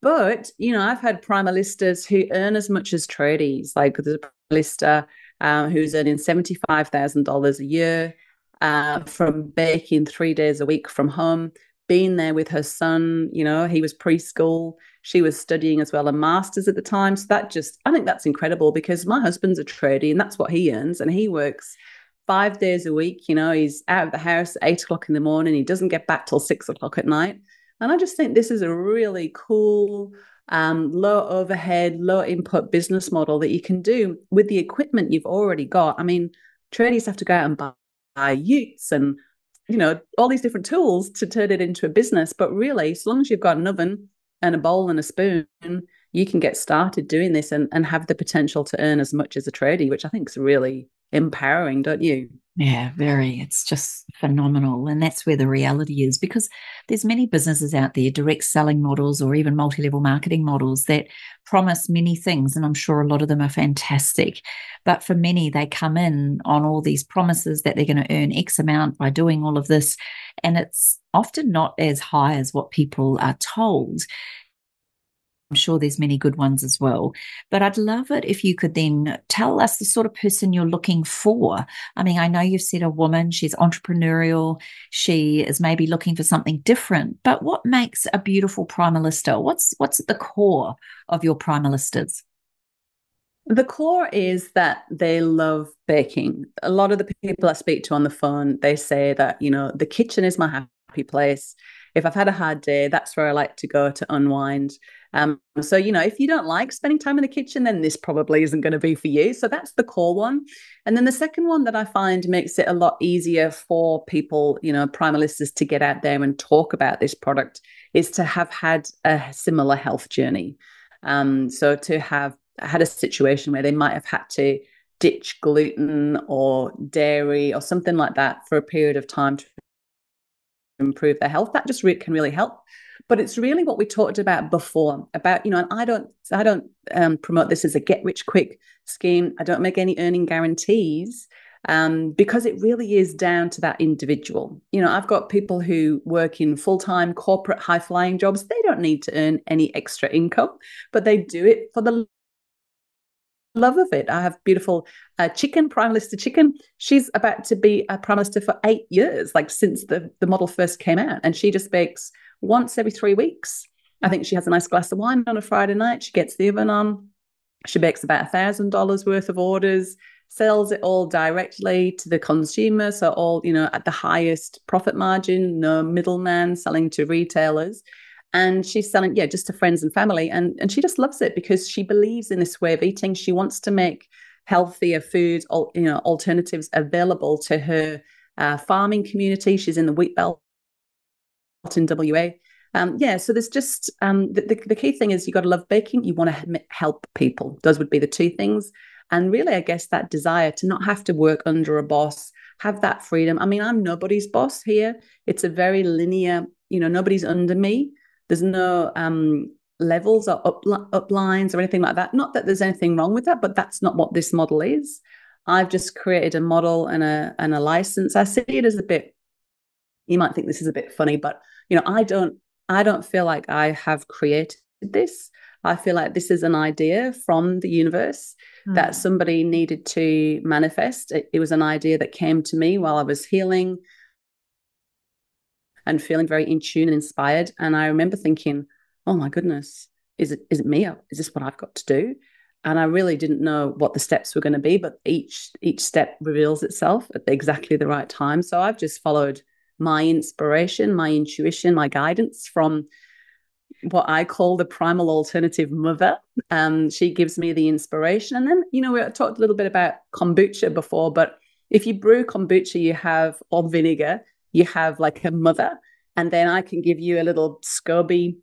But, I've had Primalistas who earn as much as tradies. Like there's a Primalista who's earning $75,000 a year from baking 3 days a week from home, being there with her son. He was preschool. She was studying as well, a master's at the time. So I think that's incredible, because my husband's a tradie and that's what he earns. And he works 5 days a week. He's out of the house at 8 o'clock in the morning. He doesn't get back till 6 o'clock at night. And I just think this is a really cool, low overhead, low input business model that you can do with the equipment you've already got. I mean, tradies have to go out and buy utes and, all these different tools to turn it into a business. But really, as long as you've got an oven and a bowl and a spoon, you can get started doing this and have the potential to earn as much as a tradie, which I think is really empowering, don't you? Yeah, very. It's just phenomenal. And that's where the reality is, because there's many businesses out there, direct selling models or even multi-level marketing models, that promise many things. And I'm sure a lot of them are fantastic. But for many, they come in on all these promises that they're going to earn X amount by doing all of this. And it's often not as high as what people are told. I'm sure there's many good ones as well. But I'd love it if you could then tell us the sort of person you're looking for. I mean, I know you've said a woman, she's entrepreneurial, she is maybe looking for something different, but what makes a beautiful Primalista? What's at the core of your Primalistas? The core is that they love baking. A lot of the people I speak to on the phone, they say that, the kitchen is my happy place. If I've had a hard day, that's where I like to go to unwind. So, if you don't like spending time in the kitchen, then this probably isn't going to be for you. So that's the core one. And then the second one that I find makes it a lot easier for people, primalistas, to get out there and talk about this product is to have had a similar health journey. So to have had a situation where they might have had to ditch gluten or dairy or something like that for a period of time to improve their health, that just can really help. But it's really what we talked about before about, and I don't promote this as a get rich quick scheme. I don't make any earning guarantees because it really is down to that individual. I've got people who work in full-time corporate high-flying jobs. They don't need to earn any extra income, but they do it for the love of it. I have beautiful chicken, Primalista chicken. She's about to be a Primalista for 8 years, like since the model first came out. And she just bakes once every 3 weeks. I think she has a nice glass of wine on a Friday night. She gets the oven on. She bakes about $1,000 worth of orders, sells it all directly to the consumer. So all, at the highest profit margin, no middleman, selling to retailers. And she's selling, just to friends and family. And she just loves it because she believes in this way of eating. She wants to make healthier foods, alternatives available to her farming community. She's in the wheat belt in WA. So there's just the key thing is you got to love baking. You want to help people. Those would be the two things. And really, I guess that desire to not have to work under a boss, have that freedom. I mean, I'm nobody's boss here. It's a very linear, nobody's under me. There's no levels or uplines or anything like that. Not that there's anything wrong with that, but that's not what this model is. I've just created a model and a license. I see it as a bit, you might think this is a bit funny, but I don't feel like I have created this. I feel like this is an idea from the universe that somebody needed to manifest. It was an idea that came to me while I was healing and feeling very in tune and inspired. And I remember thinking, oh my goodness, is it me? Is this what I've got to do? And I really didn't know what the steps were going to be, but each step reveals itself at exactly the right time. So I've just followed my inspiration, my intuition, my guidance from what I call the Primal Alternative mother. She gives me the inspiration. And then, we talked a little bit about kombucha before, but if you brew kombucha, you have, or vinegar, you have like a mother, and then I can give you a little SCOBY,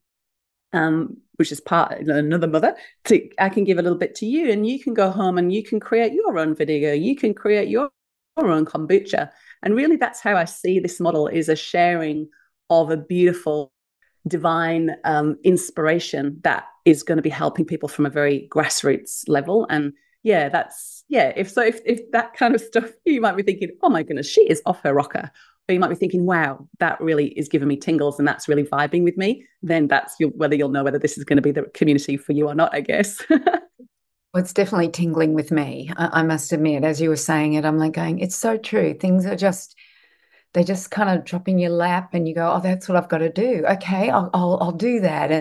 which is another mother. I can give a little bit to you, and you can go home and you can create your own vinegar. You can create your own kombucha. And really, that's how I see this model, is a sharing of a beautiful, divine inspiration that is going to be helping people from a very grassroots level. And if that kind of stuff, you might be thinking, oh my goodness, she is off her rocker. Or you might be thinking, wow, that really is giving me tingles and that's really vibing with me. Then that's whether you'll know whether this is going to be the community for you or not, I guess. Well, it's definitely tingling with me. I must admit, as you were saying it, I'm like going, it's so true. Things are they just kind of drop in your lap and you go, oh, that's what I've got to do. Okay, I'll do that.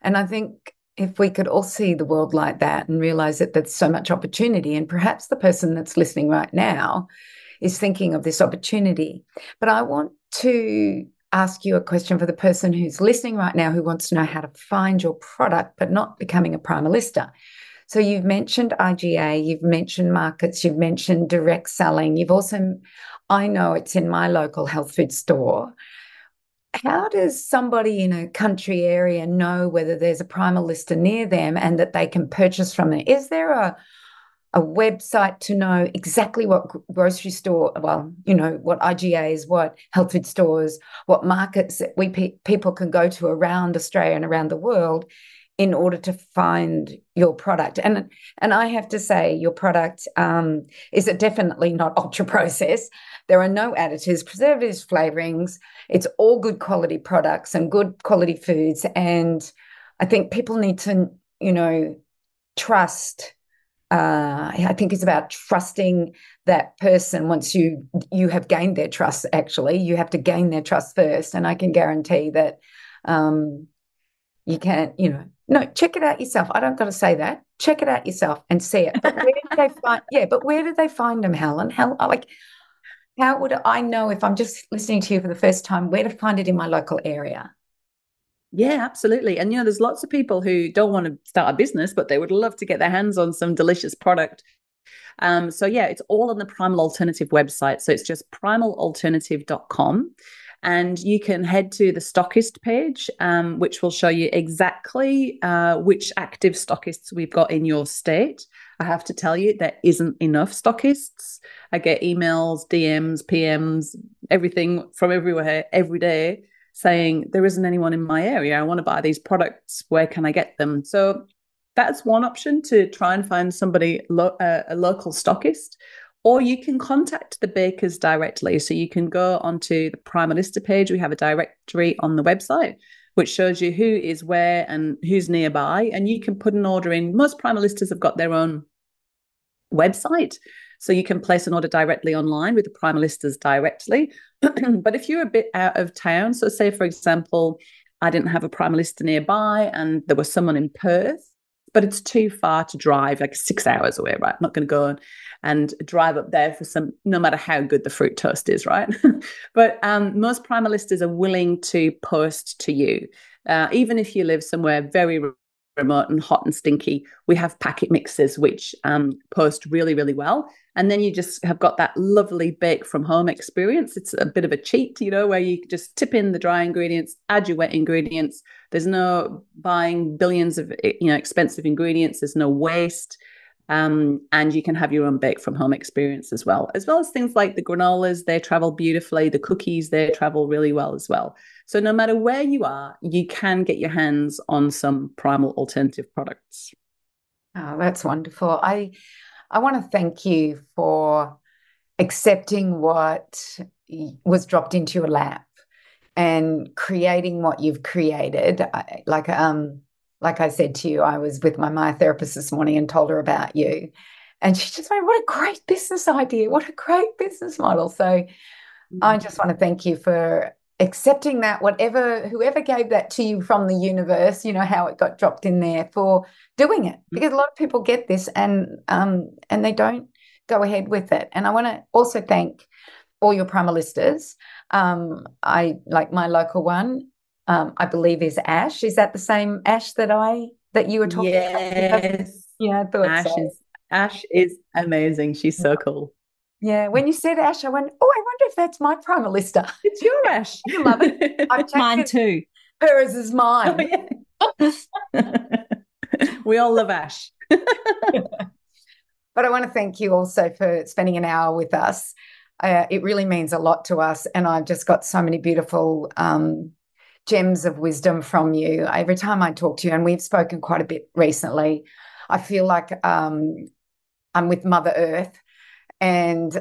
And I think if we could all see the world like that and realize that there's so much opportunity, and perhaps the person that's listening right now is thinking of this opportunity. But I want to ask you a question for the person who's listening right now who wants to know how to find your product but not becoming a Primalista. So you've mentioned IGA, you've mentioned markets, you've mentioned direct selling. You've also, I know it's in my local health food store. How does somebody in a country area know whether there's a Primalista near them and that they can purchase from there? Is there a website to know exactly what grocery store, what IGAs, what health food stores, what markets that people can go to around Australia and around the world in order to find your product? And I have to say, your product is definitely not ultra processed. There are no additives, preservatives, flavorings. It's all good quality products and good quality foods. And I think people need to, trust. I think it's about trusting that person. Once you have gained their trust, actually, you have to gain their trust first. And I can guarantee that you can't, No, check it out yourself. I don't got to say that. Check it out yourself and see it. But where did they find? Yeah, but where did they find them, Helen? How would I know if I'm just listening to you for the first time where to find it in my local area? Yeah, absolutely. And, there's lots of people who don't want to start a business, but they would love to get their hands on some delicious product. It's all on the Primal Alternative website. So it's just primalalternative.com. And you can head to the stockist page, which will show you exactly which active stockists we've got in your state. I have to tell you, there isn't enough stockists. I get emails, DMs, PMs, everything from everywhere every day saying, there isn't anyone in my area. I want to buy these products. Where can I get them? So that's one option, to try and find somebody, a local stockist. Or you can contact the bakers directly. So you can go onto the Primalista page. We have a directory on the website which shows you who is where and who's nearby. And you can put an order in. Most Primalistas have got their own website. So you can place an order directly online with the Primalistas directly. But if you're a bit out of town, so say, for example, I didn't have a Primalista nearby and there was someone in Perth, but it's too far to drive, like 6 hours away, right? I'm not going to go and drive up there for no matter how good the fruit toast is, right? But most Primalistas are willing to post to you. Even if you live somewhere very remote and hot and stinky, we have packet mixes which post really, really well. And then you just have got that lovely bake from home experience. It's a bit of a cheat, where you just tip in the dry ingredients, add your wet ingredients. There's no buying billions of expensive ingredients. There's no waste. And you can have your own bake from home experience as well as things like the granolas. They travel beautifully. The cookies, they travel really well as well. So no matter where you are, you can get your hands on some Primal Alternative products. Oh, that's wonderful. I want to thank you for accepting what was dropped into your lap and creating what you've created. Like I said to you, I was with my myotherapist this morning and told her about you. And she just went, what a great business idea. What a great business model. So I just want to thank you for accepting that, whoever gave that to you from the universe, how it got dropped in there, for doing it. Because a lot of people get this and they don't go ahead with it. And I want to also thank all your Primalistas. I like my local one. I believe is Ash. Is that the same Ash that you were talking about? Yes. Yeah, I thought Ash is amazing. She's so cool. Yeah, when you said Ash, I went, I wonder if that's my Primalista. It's your Ash. You love it. It's mine too. Hers is mine. Oh, yeah. We all love Ash. But I want to thank you also for spending an hour with us. It really means a lot to us. And I've just got so many beautiful gems of wisdom from you. Every time I talk to you, and we've spoken quite a bit recently, I feel like I'm with Mother Earth, and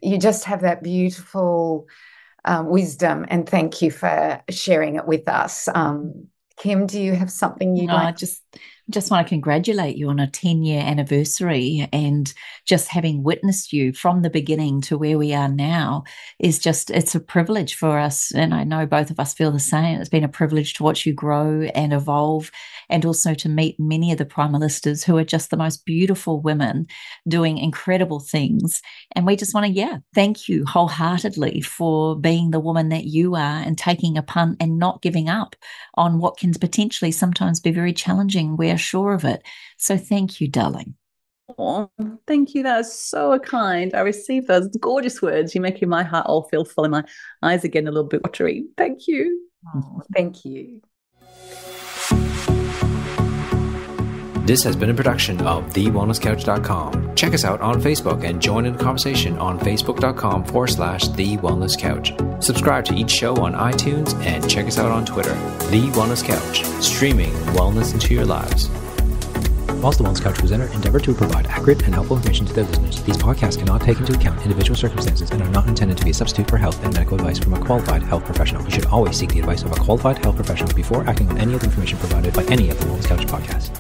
you just have that beautiful wisdom, and thank you for sharing it with us. Kim, do you have something you'd like? Just want to congratulate you on a 10-year anniversary, and just having witnessed you from the beginning to where we are now it's a privilege for us. And I know both of us feel the same. It's been a privilege to watch you grow and evolve, and also to meet many of the Primalistas who are just the most beautiful women doing incredible things. And we just want to, thank you wholeheartedly for being the woman that you are, and taking a punt and not giving up on what can potentially sometimes be very challenging. We're sure of it. So thank you, darling. Oh, thank you. That is so kind. I received those gorgeous words. You're making my heart all feel full, and my eyes are getting a little bit watery. Thank you. Oh, thank you. This has been a production of TheWellnessCouch.com. Check us out on Facebook and join in the conversation on Facebook.com/The Wellness Couch. Subscribe to each show on iTunes and check us out on Twitter. The Wellness Couch, streaming wellness into your lives. Whilst the Wellness Couch presenter endeavor to provide accurate and helpful information to their listeners, these podcasts cannot take into account individual circumstances and are not intended to be a substitute for health and medical advice from a qualified health professional. You should always seek the advice of a qualified health professional before acting on any of the information provided by any of the Wellness Couch podcasts.